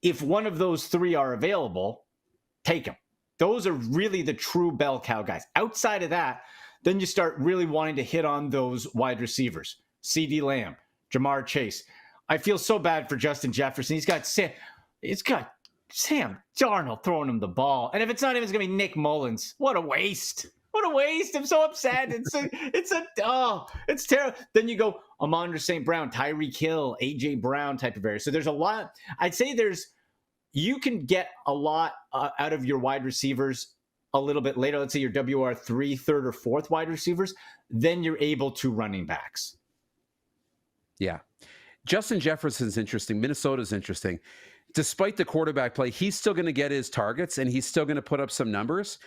if one of those 3 are available, take them. Those are really the true bell cow guys. Outside of that, then you start really wanting to hit on those wide receivers. CeeDee Lamb, Jamar Chase. I feel so bad for Justin Jefferson. He's got Sam Darnold throwing him the ball. And if it's not him, it's going to be Nick Mullins. What a waste. What a waste. I'm so upset. It's terrible. Then you go Amon-Ra St. Brown, Tyreek Hill, A.J. Brown type of area. So there's a lot. I'd say you can get a lot out of your wide receivers a little bit later. Let's say your WR3, 3rd or 4th wide receivers, then you're able to running backs. Yeah. Justin Jefferson's interesting. Minnesota's interesting. Despite the quarterback play, he's still going to get his targets and he's still going to put up some numbers,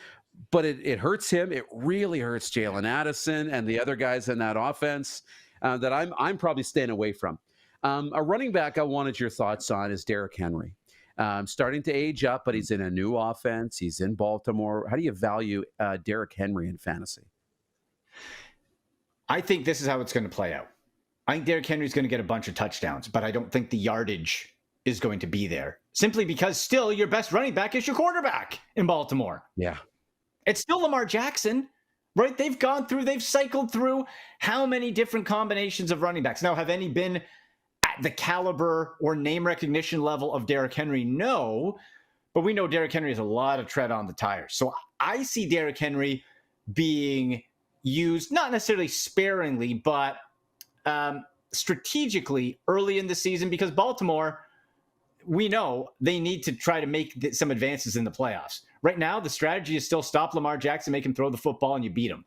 but it hurts him. It really hurts Jalen Addison and the other guys in that offense that I'm probably staying away from. A running back I wanted your thoughts on is Derrick Henry. Starting to age up, but he's in a new offense. He's in Baltimore. How do you value Derrick Henry in fantasy? I think this is how it's going to play out. I think Derrick Henry's going to get a bunch of touchdowns, but I don't think the yardage is going to be there. Simply because still your best running back is your quarterback in Baltimore. Yeah. It's still Lamar Jackson, right? They've cycled through how many different combinations of running backs. Now, have any been at the caliber or name recognition level of Derrick Henry? No, but we know Derrick Henry has a lot of tread on the tires. So I see Derrick Henry being used, not necessarily sparingly, but strategically early in the season, because Baltimore, we know they need to try to make some advances in the playoffs. Right now, the strategy is still stop Lamar Jackson, make him throw the football, and you beat him.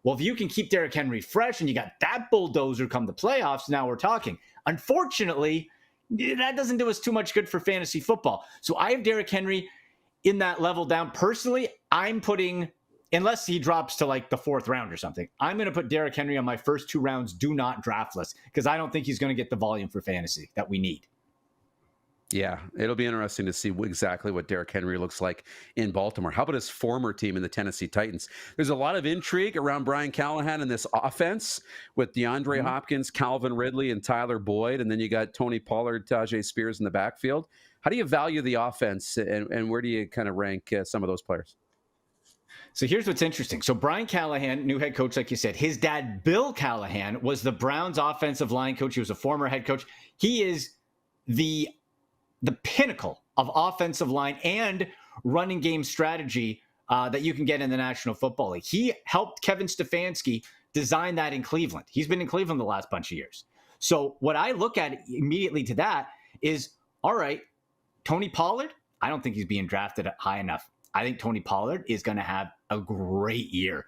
Well, if you can keep Derrick Henry fresh and you got that bulldozer come the playoffs, now we're talking. Unfortunately, that doesn't do us too much good for fantasy football. So I have Derrick Henry in that level down. Personally, I'm putting, unless he drops to like the 4th round or something, I'm going to put Derrick Henry on my first 2 rounds, do not draftless, because I don't think he's going to get the volume for fantasy that we need. Yeah, it'll be interesting to see exactly what Derrick Henry looks like in Baltimore. How about his former team in the Tennessee Titans? There's a lot of intrigue around Brian Callahan in this offense with DeAndre Hopkins, Calvin Ridley, and Tyler Boyd. And then you got Tony Pollard, Tajay Spears in the backfield. How do you value the offense, and where do you kind of rank some of those players? So here's what's interesting. So Brian Callahan, new head coach, like you said, his dad, Bill Callahan, was the Browns offensive line coach. He was a former head coach. He is the pinnacle of offensive line and running game strategy that you can get in the National Football League. He helped Kevin Stefanski design that in Cleveland. He's been in Cleveland the last bunch of years. So what I look at immediately to that is, all right, Tony Pollard, I don't think he's being drafted high enough. I think Tony Pollard is going to have a great year.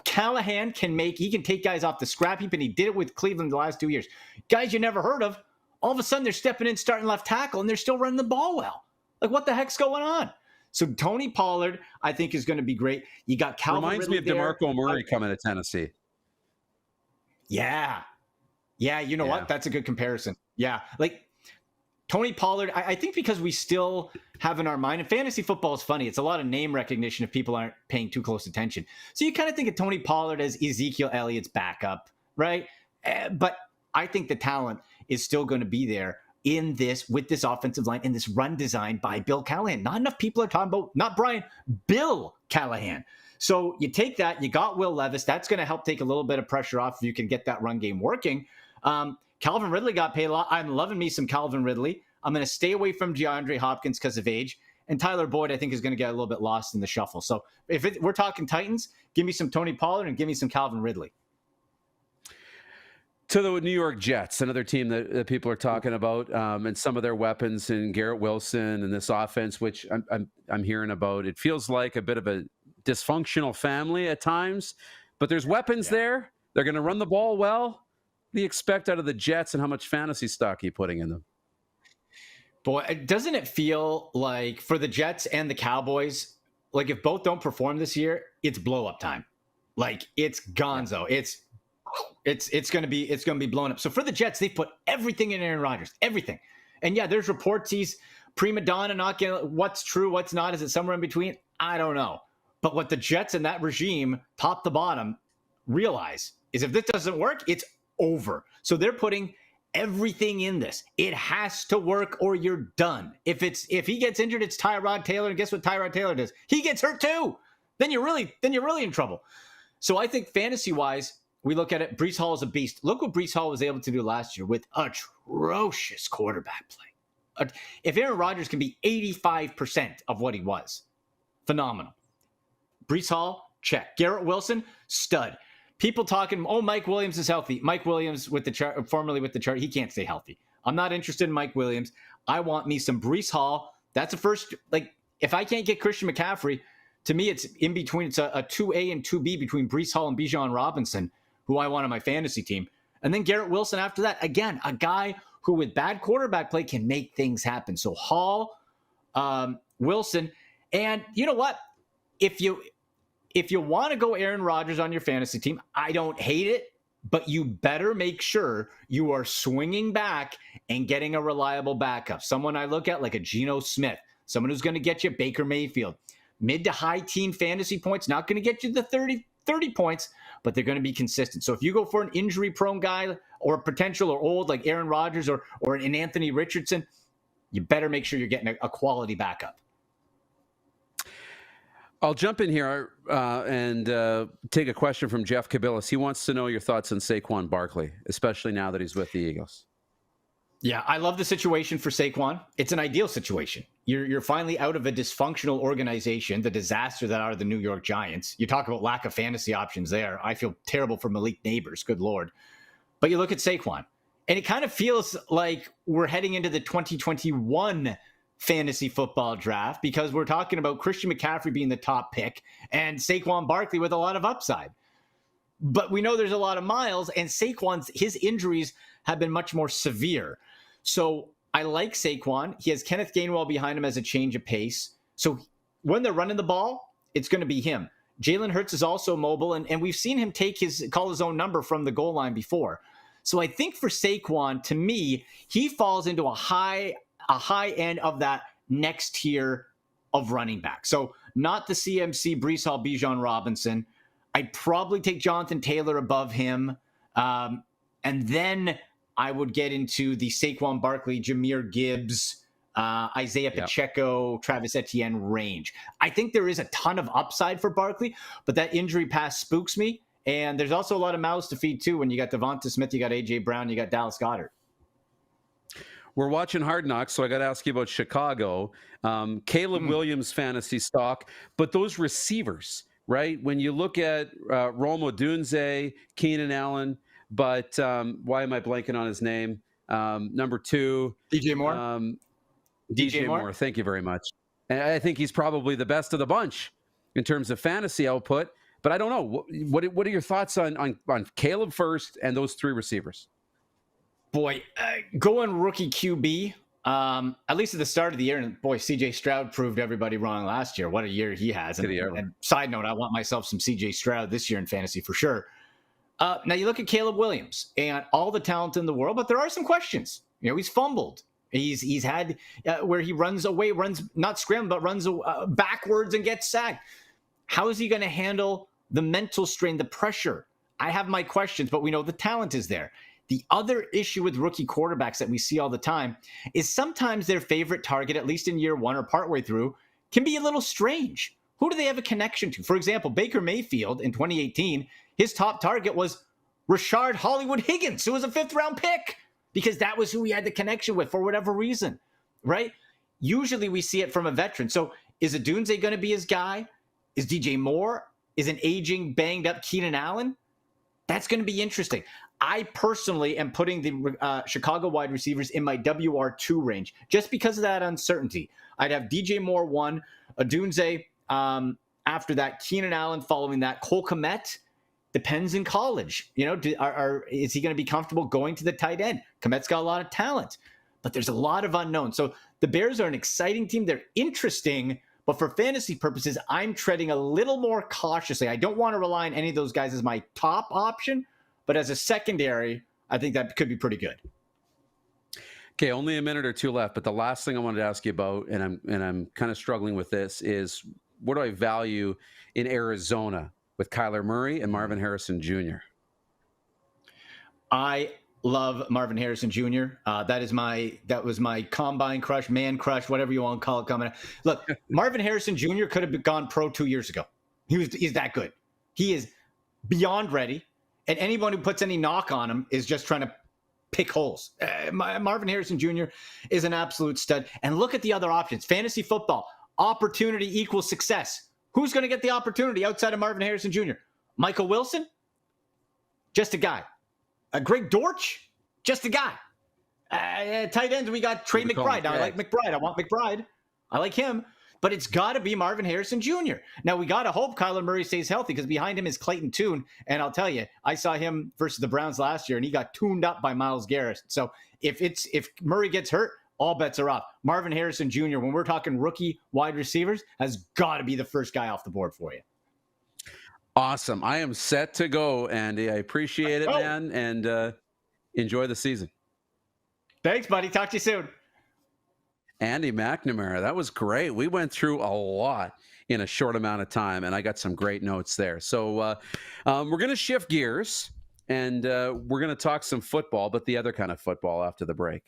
Callahan can take guys off the scrap heap, and he did it with Cleveland the last 2 years. Guys you never heard of, all of a sudden they're stepping in, starting left tackle, and they're still running the ball well. Like, what the heck's going on? So Tony Pollard, I think, is going to be great. You got Calvin Reminds Ridley me of DeMarco Murray coming to Tennessee. Yeah. Yeah, you know what? That's a good comparison. Yeah. Like, Tony Pollard, I think because we still have in our mind, and fantasy football is funny, it's a lot of name recognition if people aren't paying too close attention. So you kind of think of Tony Pollard as Ezekiel Elliott's backup, right? But I think the talent is still going to be there with this offensive line and this run design by Bill Callahan. Not enough people are talking about, not Brian, Bill Callahan. So you take that, you got Will Levis. That's going to help take a little bit of pressure off if you can get that run game working. Calvin Ridley got paid a lot. I'm loving me some Calvin Ridley. I'm going to stay away from DeAndre Hopkins because of age. And Tyler Boyd, I think, is going to get a little bit lost in the shuffle. So if we're talking Titans, give me some Tony Pollard and give me some Calvin Ridley. To the New York Jets, another team that people are talking about, and some of their weapons in Garrett Wilson and this offense, which I'm hearing about. It feels like a bit of a dysfunctional family at times, but there's weapons there. They're going to run the ball well. What do you expect out of the Jets, and how much fantasy stock are you putting in them? Boy, doesn't it feel like for the Jets and the Cowboys, like if both don't perform this year, it's blow up time. Like it's gonzo. It's going to be blown up. So for the Jets, they put everything in Aaron Rodgers, everything. And yeah, there's reports he's prima donna, not getting what's true, what's not. Is it somewhere in between? I don't know. But what the Jets and that regime, top to bottom, realize is if this doesn't work, it's over. So they're putting everything in this. It has to work or you're done. If he gets injured, it's Tyrod Taylor. And guess what Tyrod Taylor does? He gets hurt too. Then you're really in trouble. So I think fantasy-wise, we look at it, Breece Hall is a beast. Look what Breece Hall was able to do last year with atrocious quarterback play. If Aaron Rodgers can be 85% of what he was, phenomenal. Breece Hall, check. Garrett Wilson, stud. People talking, Mike Williams is healthy. Mike Williams, formerly with the chart, he can't stay healthy. I'm not interested in Mike Williams. I want me some Breece Hall. That's a first, if I can't get Christian McCaffrey, to me, it's in between. It's a 2A and 2B between Breece Hall and Bijan Robinson, who I want on my fantasy team. And then Garrett Wilson after that. Again, a guy who with bad quarterback play can make things happen. So Hall, Wilson, and you know what? If you want to go Aaron Rodgers on your fantasy team, I don't hate it, but you better make sure you are swinging back and getting a reliable backup. Someone I look at like a Geno Smith, someone who's going to get you Baker Mayfield. Mid to high teen fantasy points, not going to get you the 30 points, but they're going to be consistent. So if you go for an injury-prone guy or a potential or old like Aaron Rodgers or an Anthony Richardson, you better make sure you're getting a quality backup. I'll jump in here and take a question from Jeff Cabillas. He wants to know your thoughts on Saquon Barkley, especially now that he's with the Eagles. Yeah, I love the situation for Saquon. It's an ideal situation. You're finally out of a dysfunctional organization, the disaster that are the New York Giants. You talk about lack of fantasy options there. I feel terrible for Malik Neighbors, good Lord. But you look at Saquon, and it kind of feels like we're heading into the 2021 fantasy football draft because we're talking about Christian McCaffrey being the top pick and Saquon Barkley with a lot of upside. But we know there's a lot of miles, and his injuries have been much more severe. So I like Saquon. He has Kenneth Gainwell behind him as a change of pace. So when they're running the ball, it's going to be him. Jalen Hurts is also mobile, and we've seen him call his own number from the goal line before. So I think for Saquon, to me, he falls into a high end of that next tier of running back. So not the CMC, Breece Hall, Bijan Robinson. I'd probably take Jonathan Taylor above him. And then I would get into the Saquon Barkley, Jahmyr Gibbs, Isaiah Pacheco, Travis Etienne range. I think there is a ton of upside for Barkley, but that injury pass spooks me. And there's also a lot of mouths to feed, too, when you got Devonta Smith, you got A.J. Brown, you got Dallas Goedert. We're watching Hard Knocks, so I got to ask you about Chicago. Caleb Williams fantasy stock, but those receivers, right? When you look at Rome Odunze, Keenan Allen, but why am I blanking on his name? Number 2. DJ Moore? DJ Moore, thank you very much. And I think he's probably the best of the bunch in terms of fantasy output. But I don't know. What are your thoughts on Caleb first and those 3 receivers? Boy, going rookie QB, at least at the start of the year, and boy, CJ Stroud proved everybody wrong last year. What a year he has. And side note, I want myself some CJ Stroud this year in fantasy for sure. Now you look at Caleb Williams and all the talent in the world, but there are some questions. You know, he's fumbled. He's had where he runs away, runs not scrambled, but runs backwards and gets sacked. How is he going to handle the mental strain, the pressure? I have my questions, but we know the talent is there. The other issue with rookie quarterbacks that we see all the time is sometimes their favorite target, at least in year 1 or partway through, can be a little strange. Who do they have a connection to? For example, Baker Mayfield in 2018, his top target was Rashard Hollywood Higgins, who was a 5th-round pick, because that was who he had the connection with for whatever reason, right? Usually we see it from a veteran. So is Odunze going to be his guy? Is DJ Moore? Is an aging, banged-up Keenan Allen? That's going to be interesting. I personally am putting the Chicago wide receivers in my WR2 range just because of that uncertainty. I'd have DJ Moore 1, Odunze after that, Keenan Allen following that, Cole Kmet. Depends in college. You know, is he going to be comfortable going to the tight end? Kmet's got a lot of talent, but there's a lot of unknowns. So the Bears are an exciting team. They're interesting, but for fantasy purposes, I'm treading a little more cautiously. I don't want to rely on any of those guys as my top option, but as a secondary, I think that could be pretty good. Okay, only a minute or 2 left, but the last thing I wanted to ask you about, and I'm kind of struggling with this, is what do I value in Arizona with Kyler Murray and Marvin Harrison Jr.? I love Marvin Harrison Jr. That was my combine crush, man crush, whatever you want to call it. Coming. Look, Marvin Harrison Jr. could have gone pro 2 years ago. He's that good. He is beyond ready, and anyone who puts any knock on him is just trying to pick holes. Marvin Harrison Jr. is an absolute stud. And look at the other options. Fantasy football, opportunity equals success. Who's going to get the opportunity outside of Marvin Harrison Jr.? Michael Wilson? Just a guy. Greg Dortch? Just a guy. Tight ends, we got Trey McBride. Now, I like McBride. I want McBride. I like him. But it's got to be Marvin Harrison Jr. Now, we got to hope Kyler Murray stays healthy because behind him is Clayton Tune. And I'll tell you, I saw him versus the Browns last year, and he got tuned up by Myles Garrett. So if Murray gets hurt, all bets are off. Marvin Harrison Jr., when we're talking rookie wide receivers, has got to be the first guy off the board for you. Awesome. I am set to go, Andy. I appreciate it, man, and enjoy the season. Thanks, buddy. Talk to you soon. Andy McNamara, that was great. We went through a lot in a short amount of time, and I got some great notes there. So we're going to shift gears, and we're going to talk some football, but the other kind of football after the break,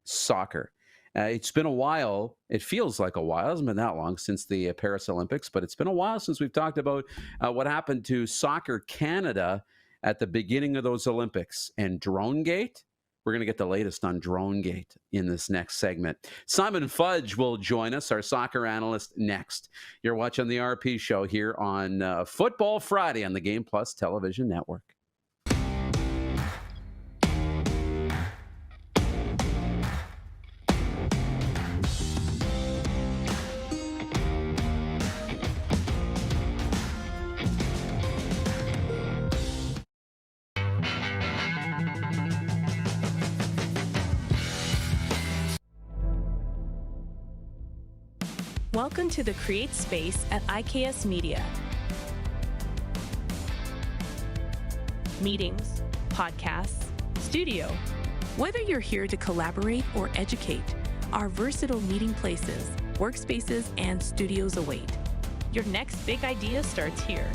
soccer. It's been a while. It feels like a while. It hasn't been that long since the Paris Olympics, but it's been a while since we've talked about what happened to Soccer Canada at the beginning of those Olympics. And DroneGate, we're going to get the latest on DroneGate in this next segment. Simon Fudge will join us, our soccer analyst, next. You're watching the RP Show here on Football Friday on the Game Plus Television Network. Welcome to the Create Space at IKS Media. Meetings, podcasts, studio. Whether you're here to collaborate or educate, our versatile meeting places, workspaces, and studios await. Your next big idea starts here.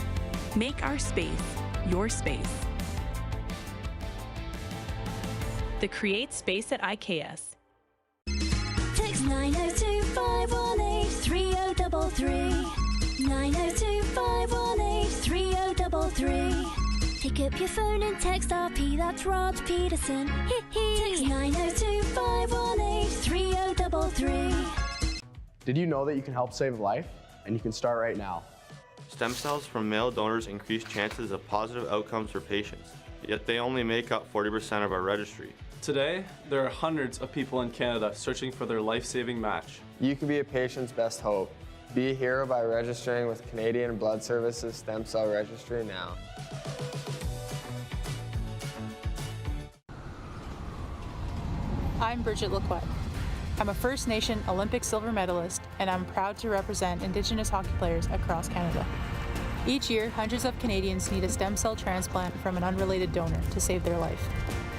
Make our space your space. The Create Space at IKS. Text 902-518-3033. 902-518-3033. Pick up your phone and text RP, that's Rod Pedersen. Text 902-518-3033. Did you know that you can help save a life? And you can start right now. Stem cells from male donors increase chances of positive outcomes for patients, yet they only make up 40% of our registry. Today, there are hundreds of people in Canada searching for their life-saving match. You can be a patient's best hope. Be a hero by registering with Canadian Blood Services Stem Cell Registry now. I'm Bridget Lacquette. I'm a First Nation Olympic silver medalist, and I'm proud to represent Indigenous hockey players across Canada. Each year, hundreds of Canadians need a stem cell transplant from an unrelated donor to save their life.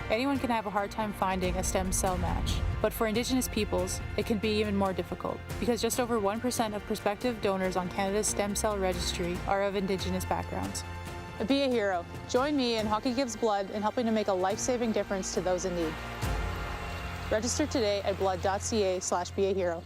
Anyone can have a hard time finding a stem cell match, but for Indigenous peoples, it can be even more difficult because just over 1% of prospective donors on Canada's stem cell registry are of Indigenous backgrounds. Be a hero. Join me in Hockey Gives Blood in helping to make a life-saving difference to those in need. Register today at blood.ca/beahero.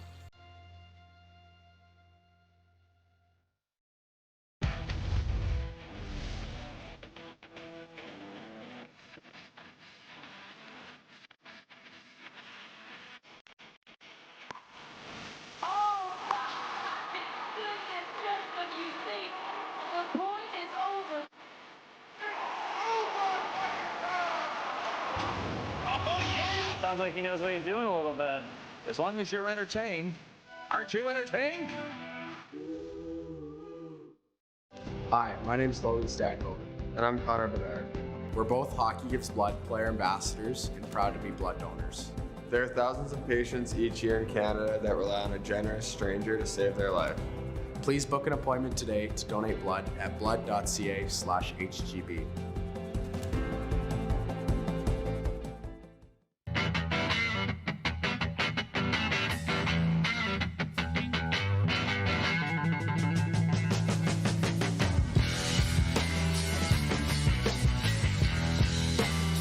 Sounds like he knows what he's doing a little bit. As long as you're entertained. Aren't you entertained? Hi, my name is Logan Stanhope. And I'm Connor Bedard. We're both Hockey Gives Blood player ambassadors and proud to be blood donors. There are thousands of patients each year in Canada that rely on a generous stranger to save their life. Please book an appointment today to donate blood at blood.ca/HGB.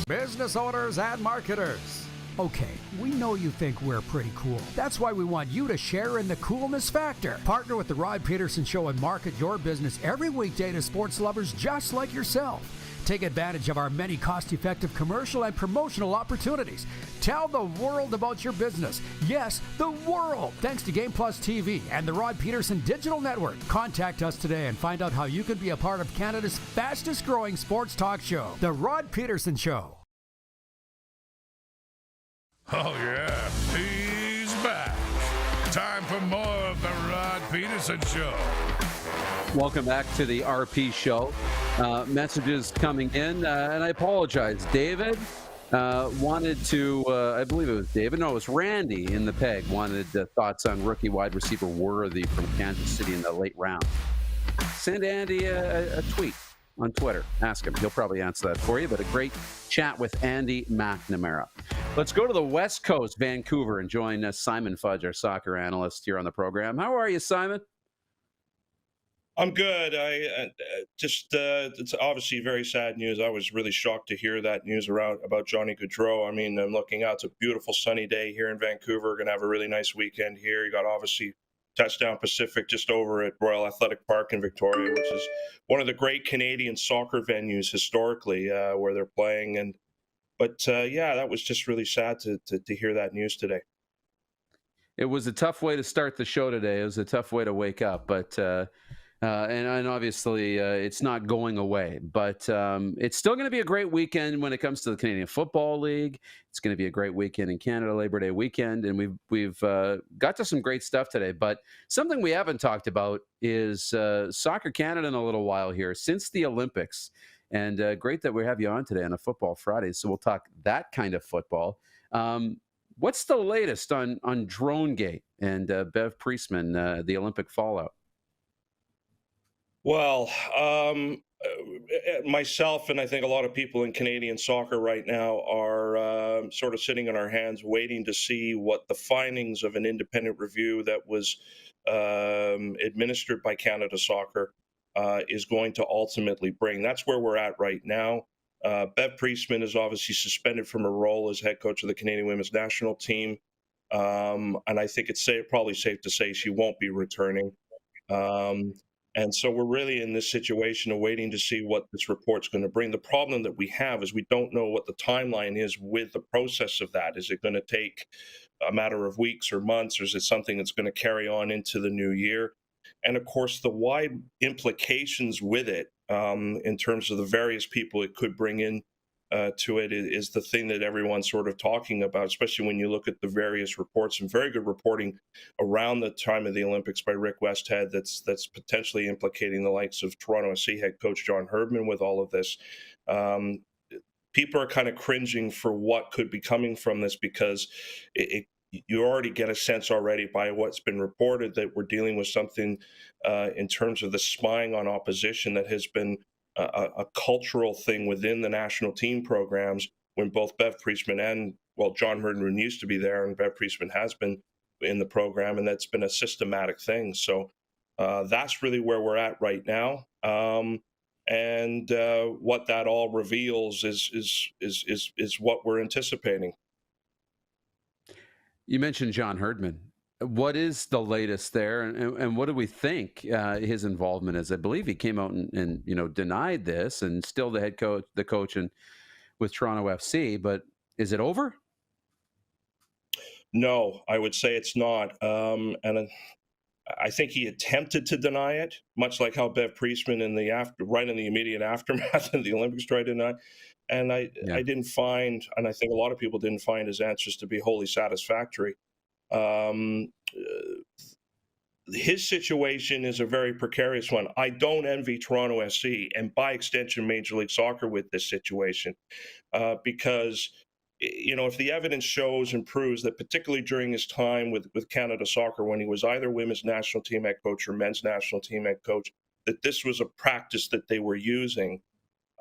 Business owners and marketers. Okay, we know you think we're pretty cool. That's why we want you to share in the coolness factor. Partner with the Rod Pedersen Show and market your business every weekday to sports lovers just like yourself. Take advantage of our many cost-effective commercial and promotional opportunities. Tell the world about your business. Yes, the world. Thanks to Game Plus TV and the Rod Pedersen Digital Network. Contact us today and find out how you can be a part of Canada's fastest-growing sports talk show, The Rod Pedersen Show. Oh, yeah, he's back. Time for more of the Rod Pedersen Show. Welcome back to the RP Show. Messages coming in, and I apologize. David wanted to, I believe it was David. No, it was Randy in the Peg. Wanted thoughts on rookie wide receiver Worthy from Kansas City in the late round. Send Andy a tweet on Twitter. Ask him. He'll probably answer that for you, but a great chat with Andy McNamara. Let's go to the West Coast, Vancouver, and join Simon Fudge, our soccer analyst here on the program. How are you, Simon? I'm good. It's obviously very sad news. I was really shocked to hear that news about Johnny Gaudreau. I mean, I'm looking out. It's a beautiful sunny day here in Vancouver. We're going to have a really nice weekend here. You got obviously Touchdown Pacific just over at Royal Athletic Park in Victoria, which is one of the great Canadian soccer venues historically where they're playing. But that was just really sad to hear that news today. It was a tough way to start the show today. It was a tough way to wake up, but and obviously it's not going away. But it's still going to be a great weekend when it comes to the Canadian Football League. It's going to be a great weekend in Canada, Labor Day weekend, and we've got to some great stuff today. But something we haven't talked about is Soccer Canada in a little while here since the Olympics. And great that we have you on today on a Football Friday. So we'll talk that kind of football. What's the latest on DroneGate and Bev Priestman, the Olympic fallout? Well, myself and I think a lot of people in Canadian soccer right now are sort of sitting on our hands waiting to see what the findings of an independent review that was administered by Canada Soccer is going to ultimately bring. That's where we're at right now. Bev Priestman is obviously suspended from her role as head coach of the Canadian women's national team. And I think it's probably safe to say she won't be returning. And so we're really in this situation of waiting to see what this report's going to bring. The problem that we have is we don't know what the timeline is with the process of that. Is it going to take a matter of weeks or months, or is it something that's going to carry on into the new year? And of course, the wide implications with it in terms of the various people it could bring in to it is the thing that everyone's sort of talking about, especially when you look at the various reports and very good reporting around the time of the Olympics by Rick Westhead that's potentially implicating the likes of Toronto SC head coach John Herdman with all of this. People are kind of cringing for what could be coming from this because you already get a sense already by what's been reported that we're dealing with something in terms of the spying on opposition that has been a cultural thing within the national team programs when both Bev Priestman and, well, John Herdman used to be there and Bev Priestman has been in the program, and that's been a systematic thing. So that's really where we're at right now. And what that all reveals is what we're anticipating. You mentioned John Herdman. What is the latest there, and what do we think his involvement is? I believe he came out and denied this, and still the head coach, with Toronto FC. But is it over? No, I would say it's not. And I think he attempted to deny it, much like how Bev Priestman right in the immediate aftermath of the Olympics tried to deny. And I didn't find, and I think a lot of people didn't find his answers to be wholly satisfactory. His situation is a very precarious one. I don't envy Toronto SC and by extension Major League Soccer with this situation because if the evidence shows and proves that particularly during his time with Canada Soccer when he was either women's national team head coach or men's national team head coach, that this was a practice that they were using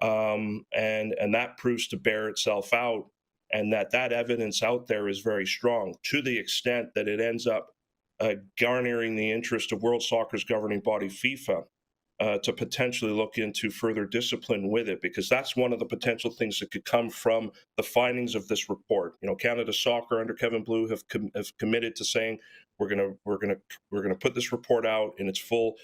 and that proves to bear itself out. And that evidence out there is very strong to the extent that it ends up garnering the interest of World Soccer's governing body, FIFA, to potentially look into further discipline with it, because that's one of the potential things that could come from the findings of this report. Canada Soccer under Kevin Blue have committed to saying we're gonna put this report out in its full,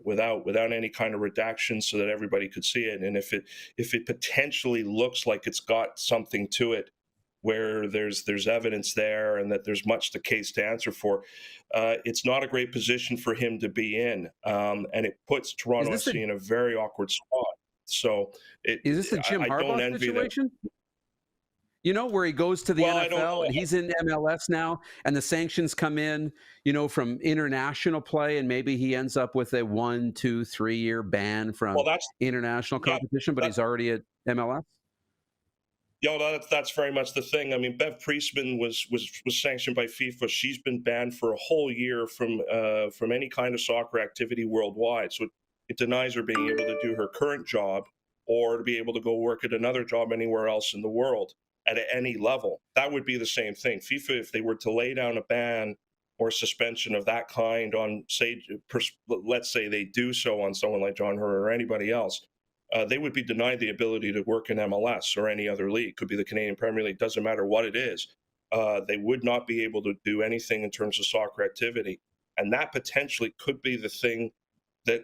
without any kind of redaction, so that everybody could see it. And if it potentially looks like it's got something to it, where there's evidence there and that there's much the case to answer for, it's not a great position for him to be in, and it puts Toronto SC in a very awkward spot. So is this a Jim Harbaugh situation? Where he goes to the NFL and he's in MLS now, and the sanctions come in, from international play, and maybe he ends up with a 1, 2, 3 year ban from international competition, but he's already at MLS. That's very much the thing. I mean, Bev Priestman was sanctioned by FIFA. She's been banned for a whole year from any kind of soccer activity worldwide. So it denies her being able to do her current job or to be able to go work at another job anywhere else in the world at any level. That would be the same thing. FIFA, if they were to lay down a ban or suspension of that kind on, say, let's say they do so on someone like John Herdman or anybody else, they would be denied the ability to work in MLS or any other league. Could be the Canadian Premier League, doesn't matter what it is. They would not be able to do anything in terms of soccer activity. And that potentially could be the thing that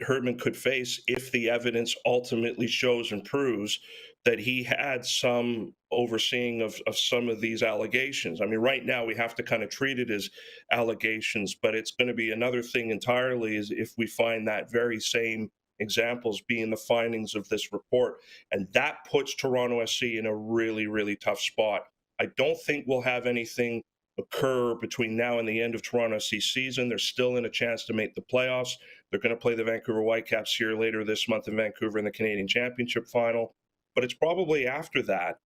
Herdman could face if the evidence ultimately shows and proves that he had some overseeing of some of these allegations. I mean, right now we have to kind of treat it as allegations, but it's going to be another thing entirely is if we find that very same examples being the findings of this report. And that puts Toronto SC in a really, really tough spot. I don't think we'll have anything occur between now and the end of Toronto SC season. They're still in a chance to make the playoffs. They're going to play the Vancouver Whitecaps here later this month in Vancouver in the Canadian Championship final. But it's probably after that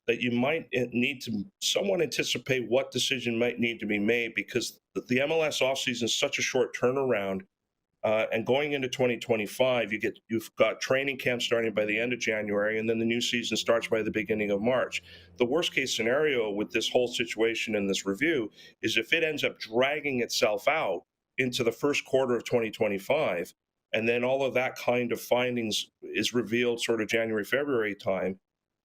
that you might need to somewhat anticipate what decision might need to be made, because the MLS offseason is such a short turnaround. And going into 2025, you've got training camp starting by the end of January, and then the new season starts by the beginning of March. The worst case scenario with this whole situation and this review is if it ends up dragging itself out into the first quarter of 2025, and then all of that kind of findings is revealed sort of January, February time,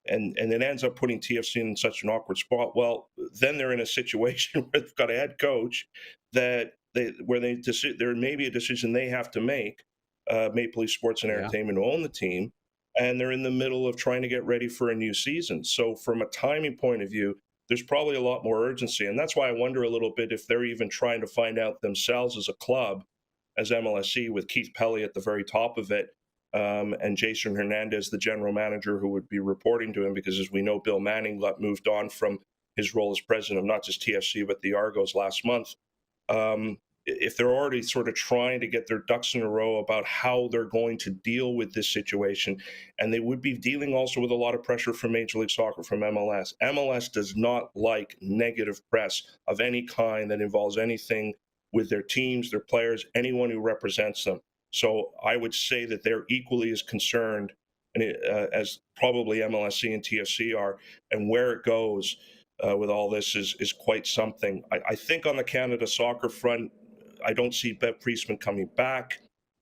and it ends up putting TFC in such an awkward spot. Well, then they're in a situation where they've got a head coach that there may be a decision they have to make, Maple Leaf Sports and Entertainment who own the team, and they're in the middle of trying to get ready for a new season. So from a timing point of view, there's probably a lot more urgency. And that's why I wonder a little bit if they're even trying to find out themselves as a club, as MLSE, with Keith Pelly at the very top of it, and Jason Hernandez, the general manager, who would be reporting to him, because as we know, Bill Manning got moved on from his role as president of not just TFC, but the Argos last month. If they're already sort of trying to get their ducks in a row about how they're going to deal with this situation, and they would be dealing also with a lot of pressure from Major League Soccer, from MLS. MLS does not like negative press of any kind that involves anything with their teams, their players, anyone who represents them. So I would say that they're equally as concerned as probably MLSE and TFC are, and where it goes with all this is quite something. I think on the Canada soccer front, I don't see Bev Priestman coming back.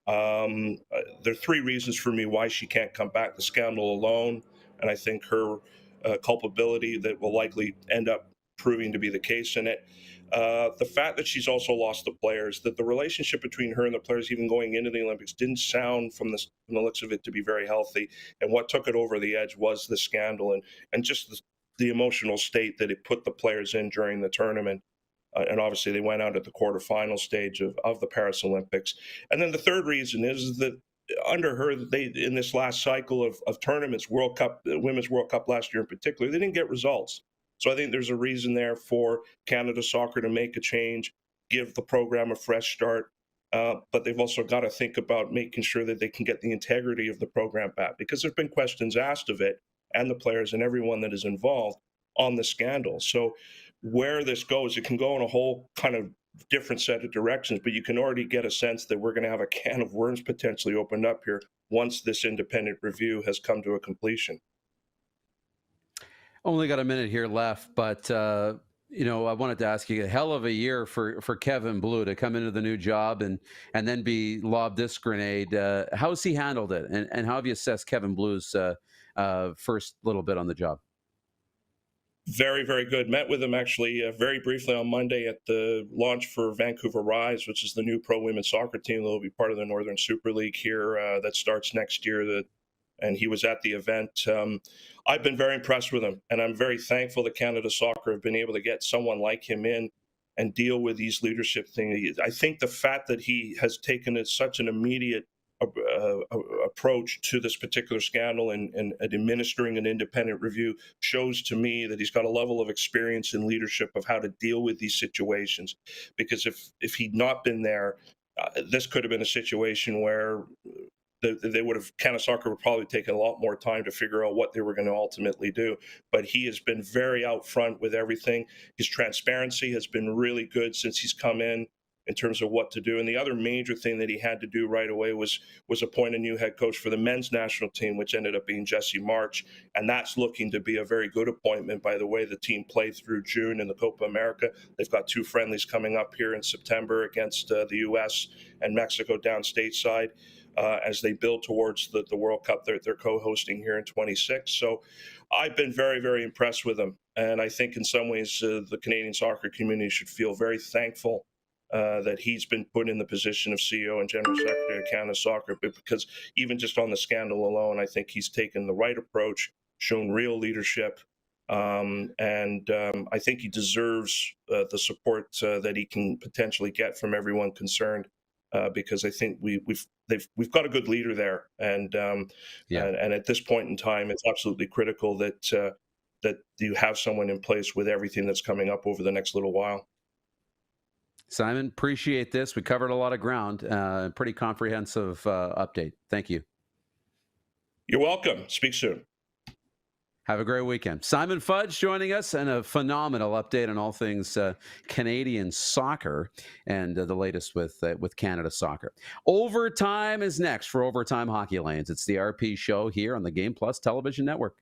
There are three reasons for me why she can't come back. The scandal alone, and I think her culpability that will likely end up proving to be the case in it. The fact that she's also lost the players, that the relationship between her and the players even going into the Olympics didn't sound from the looks of it to be very healthy. And what took it over the edge was the scandal and just the emotional state that it put the players in during the tournament. And obviously they went out at the quarterfinal stage of the Paris Olympics. And then the third reason is that under her, they in this last cycle of tournaments, World Cup, Women's World Cup last year in particular, they didn't get results. So I think there's a reason there for Canada Soccer to make a change, give the program a fresh start. But they've also got to think about making sure that they can get the integrity of the program back, because there have been questions asked of it and the players and everyone that is involved on the scandal. So where this goes, it can go in a whole kind of different set of directions, but you can already get a sense that we're going to have a can of worms potentially opened up here once this independent review has come to a completion. Only got a minute here left, but I wanted to ask you, a hell of a year for Kevin Blue to come into the new job and then be lobbed this grenade. How has he handled it, and how have you assessed Kevin Blue's first little bit on the job? Very, very good. Met with him actually very briefly on Monday at the launch for Vancouver Rise, which is the new pro women's soccer team that will be part of the Northern Super League here that starts next year. And he was at the event. I've been very impressed with him, and I'm very thankful that Canada Soccer have been able to get someone like him in and deal with these leadership things. I think the fact that he has taken such an immediate approach to this particular scandal and administering an independent review shows to me that he's got a level of experience in leadership of how to deal with these situations. Because if he'd not been there, this could have been a situation where Canada Soccer would probably take a lot more time to figure out what they were going to ultimately do. But he has been very out front with everything. His transparency has been really good since he's come in terms of what to do. And the other major thing that he had to do right away was appoint a new head coach for the men's national team, which ended up being Jesse March. And that's looking to be a very good appointment by the way the team played through June in the Copa America. They've got two friendlies coming up here in September against the U.S. and Mexico down stateside. As they build towards the World Cup they're co-hosting here in 26. So I've been very, very impressed with him. And I think in some ways the Canadian soccer community should feel very thankful that he's been put in the position of CEO and General Secretary of Canada Soccer. But because even just on the scandal alone, I think he's taken the right approach, shown real leadership. And I think he deserves the support that he can potentially get from everyone concerned. Because I think we've got a good leader there, and at this point in time, it's absolutely critical that you have someone in place with everything that's coming up over the next little while. Simon, appreciate this. We covered a lot of ground. Pretty comprehensive update. Thank you. You're welcome. Speak soon. Have a great weekend. Simon Fudge joining us, and a phenomenal update on all things Canadian soccer and the latest with Canada Soccer. Overtime is next for Overtime Hockey Lanes. It's the RP show here on the Game Plus Television Network.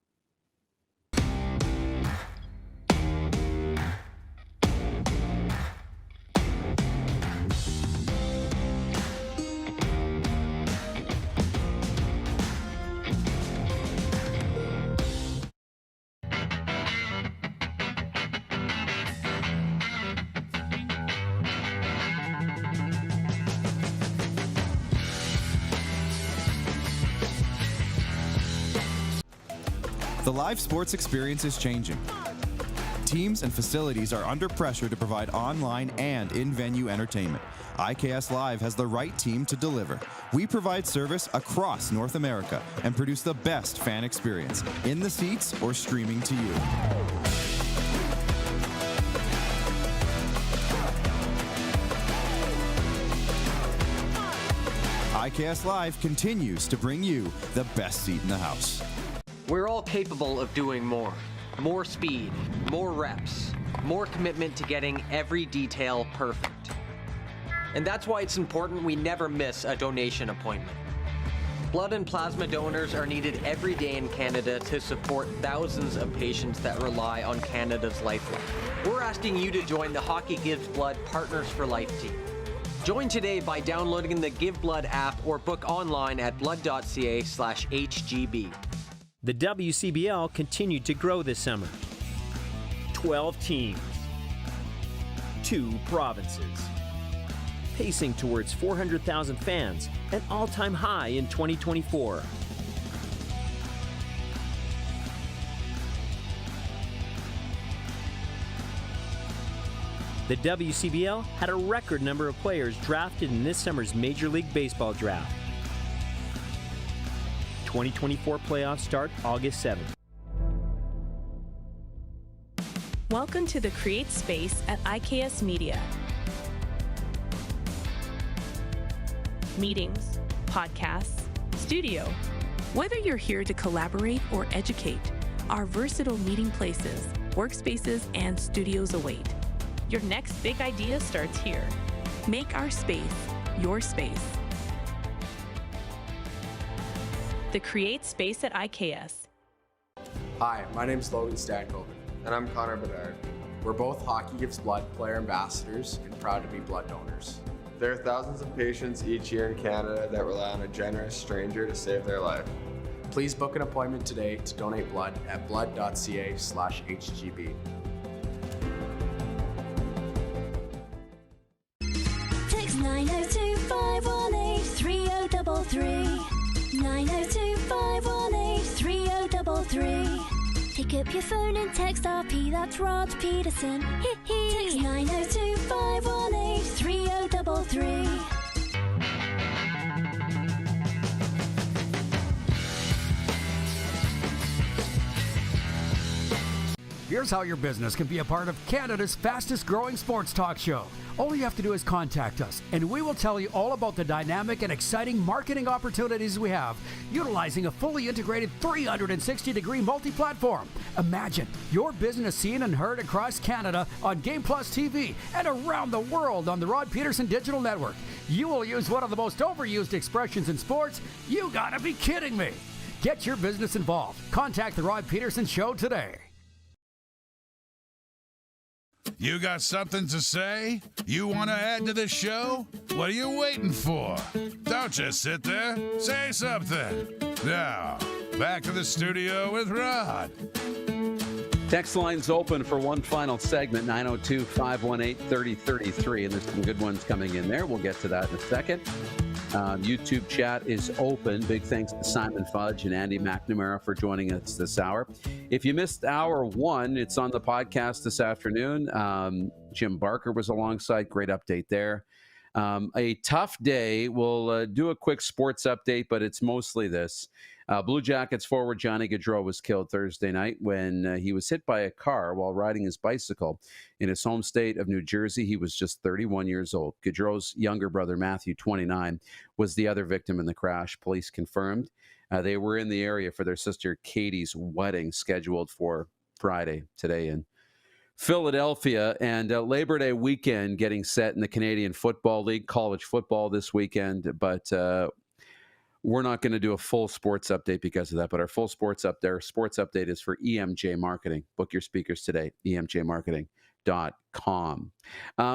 The live sports experience is changing. Teams and facilities are under pressure to provide online and in-venue entertainment. IKS Live has the right team to deliver. We provide service across North America and produce the best fan experience, in the seats or streaming to you. IKS Live continues to bring you the best seat in the house. We're all capable of doing more. More speed, more reps, more commitment to getting every detail perfect. And that's why it's important we never miss a donation appointment. Blood and plasma donors are needed every day in Canada to support thousands of patients that rely on Canada's lifeline. We're asking you to join the Hockey Gives Blood Partners for Life team. Join today by downloading the Give Blood app or book online at blood.ca/HGB. The WCBL continued to grow this summer. 12 teams, 2 provinces, pacing towards 400,000 fans, an all-time high in 2024. The WCBL had a record number of players drafted in this summer's Major League Baseball draft. 2024 playoffs start August 7th. Welcome to the Create Space at IKS Media. Meetings, podcasts, studio. Whether you're here to collaborate or educate, our versatile meeting places, workspaces, and studios await. Your next big idea starts here. Make our space your space. The Create Space at IKS. Hi, my name's Logan Stankoven. And I'm Connor Bedard. We're both Hockey Gives Blood player ambassadors and proud to be blood donors. There are thousands of patients each year in Canada that rely on a generous stranger to save their life. Please book an appointment today to donate blood at blood.ca/HGB. Text 902-518-3033. 902-518-3033. Pick up your phone and text RP, that's Rod Pedersen. Text 902-518-3033. Here's how your business can be a part of Canada's fastest growing sports talk show. All you have to do is contact us, and we will tell you all about the dynamic and exciting marketing opportunities we have, utilizing a fully integrated 360-degree multi-platform. Imagine your business seen and heard across Canada on Game Plus TV and around the world on the Rod Pedersen Digital Network. You will use one of the most overused expressions in sports. You gotta be kidding me. Get your business involved. Contact the Rod Pedersen Show today. You got something to say? You want to add to the show? What are you waiting for? Don't just sit there. Say something. Now, back to the studio with Rod. Text line's open for one final segment, 902-518-3033, and there's some good ones coming in there. We'll get to that in a second. YouTube chat is open. Big thanks to Simon Fudge and Andy McNamara for joining us this hour. If you missed hour one, it's on the podcast this afternoon. Jim Barker was alongside. Great update there. A tough day. We'll do a quick sports update, but it's mostly this. Blue Jackets forward Johnny Gaudreau was killed Thursday night when he was hit by a car while riding his bicycle in his home state of New Jersey. He was just 31 years old. Gaudreau's younger brother, Matthew, 29, was the other victim in the crash, police confirmed. They were in the area for their sister Katie's wedding, scheduled for Friday today in Philadelphia. And Labor Day weekend getting set in the Canadian Football League, college football this weekend. But we're not going to do a full sports update because of that. But our full sports update is for EMJ Marketing. Book your speakers today, emjmarketing.com.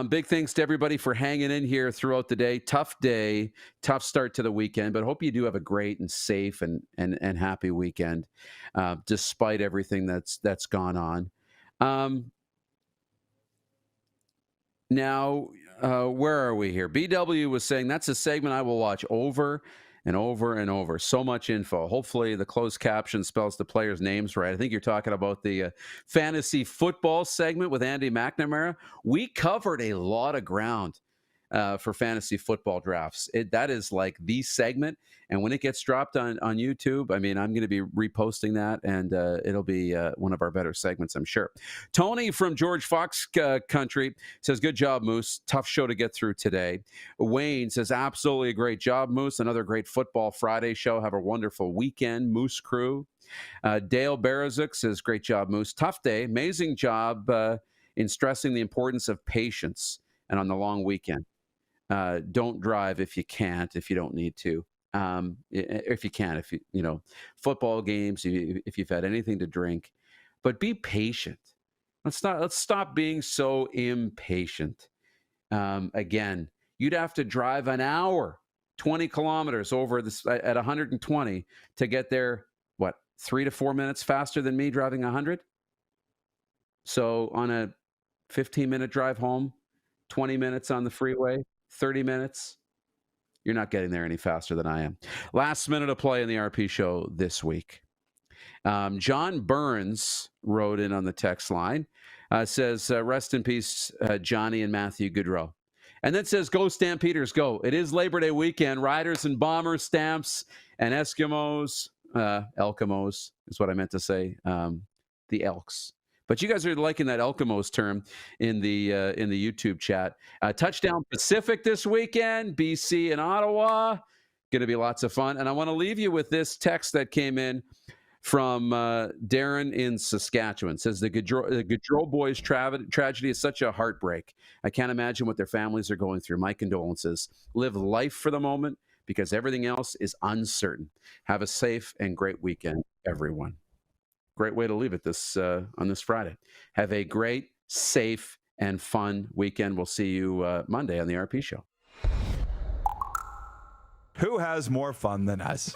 Big thanks to everybody for hanging in here throughout the day. Tough day, tough start to the weekend, but hope you do have a great and safe and happy weekend, despite everything that's gone on. Now, where are we here? BW was saying that's a segment I will watch over and over and over. So much info. Hopefully the closed caption spells the players' names right. I think you're talking about the fantasy football segment with Andy McNamara. We covered a lot of ground for fantasy football drafts. That is like the segment. And when it gets dropped on YouTube, I mean, I'm going to be reposting that, and it'll be one of our better segments, I'm sure. Tony from George Fox Country says, good job, Moose. Tough show to get through today. Wayne says, absolutely a great job, Moose. Another great Football Friday show. Have a wonderful weekend, Moose crew. Dale Barazik says, great job, Moose. Tough day. Amazing job in stressing the importance of patience and on the long weekend. Don't drive if you can't, if you don't need to. If you can, football games, if you've had anything to drink, but be patient. Let's stop being so impatient. Again, you'd have to drive an hour, 20 kilometers over this at 120 to get there. What, 3 to 4 minutes faster than me driving 100? So on a 15-minute drive home, 20 minutes on the freeway, 30 minutes, you're not getting there any faster than I am. Last minute of play in the RP show this week. John Burns wrote in on the text line, says, rest in peace, Johnny and Matthew Gaudreau. And then says, go Stampeders, go. It is Labor Day weekend. Riders and Bombers, Stamps, and Eskimos. Elkimos is what I meant to say. The Elks. But you guys are liking that Elkimos term in the YouTube chat. Touchdown Pacific this weekend, BC and Ottawa. Going to be lots of fun. And I want to leave you with this text that came in from Darren in Saskatchewan. It says, the Gaudreau boys' tragedy is such a heartbreak. I can't imagine what their families are going through. My condolences. Live life for the moment because everything else is uncertain. Have a safe and great weekend, everyone. Great way to leave it on this Friday. Have a great, safe, and fun weekend. We'll see you Monday on the RP Show. Who has more fun than us?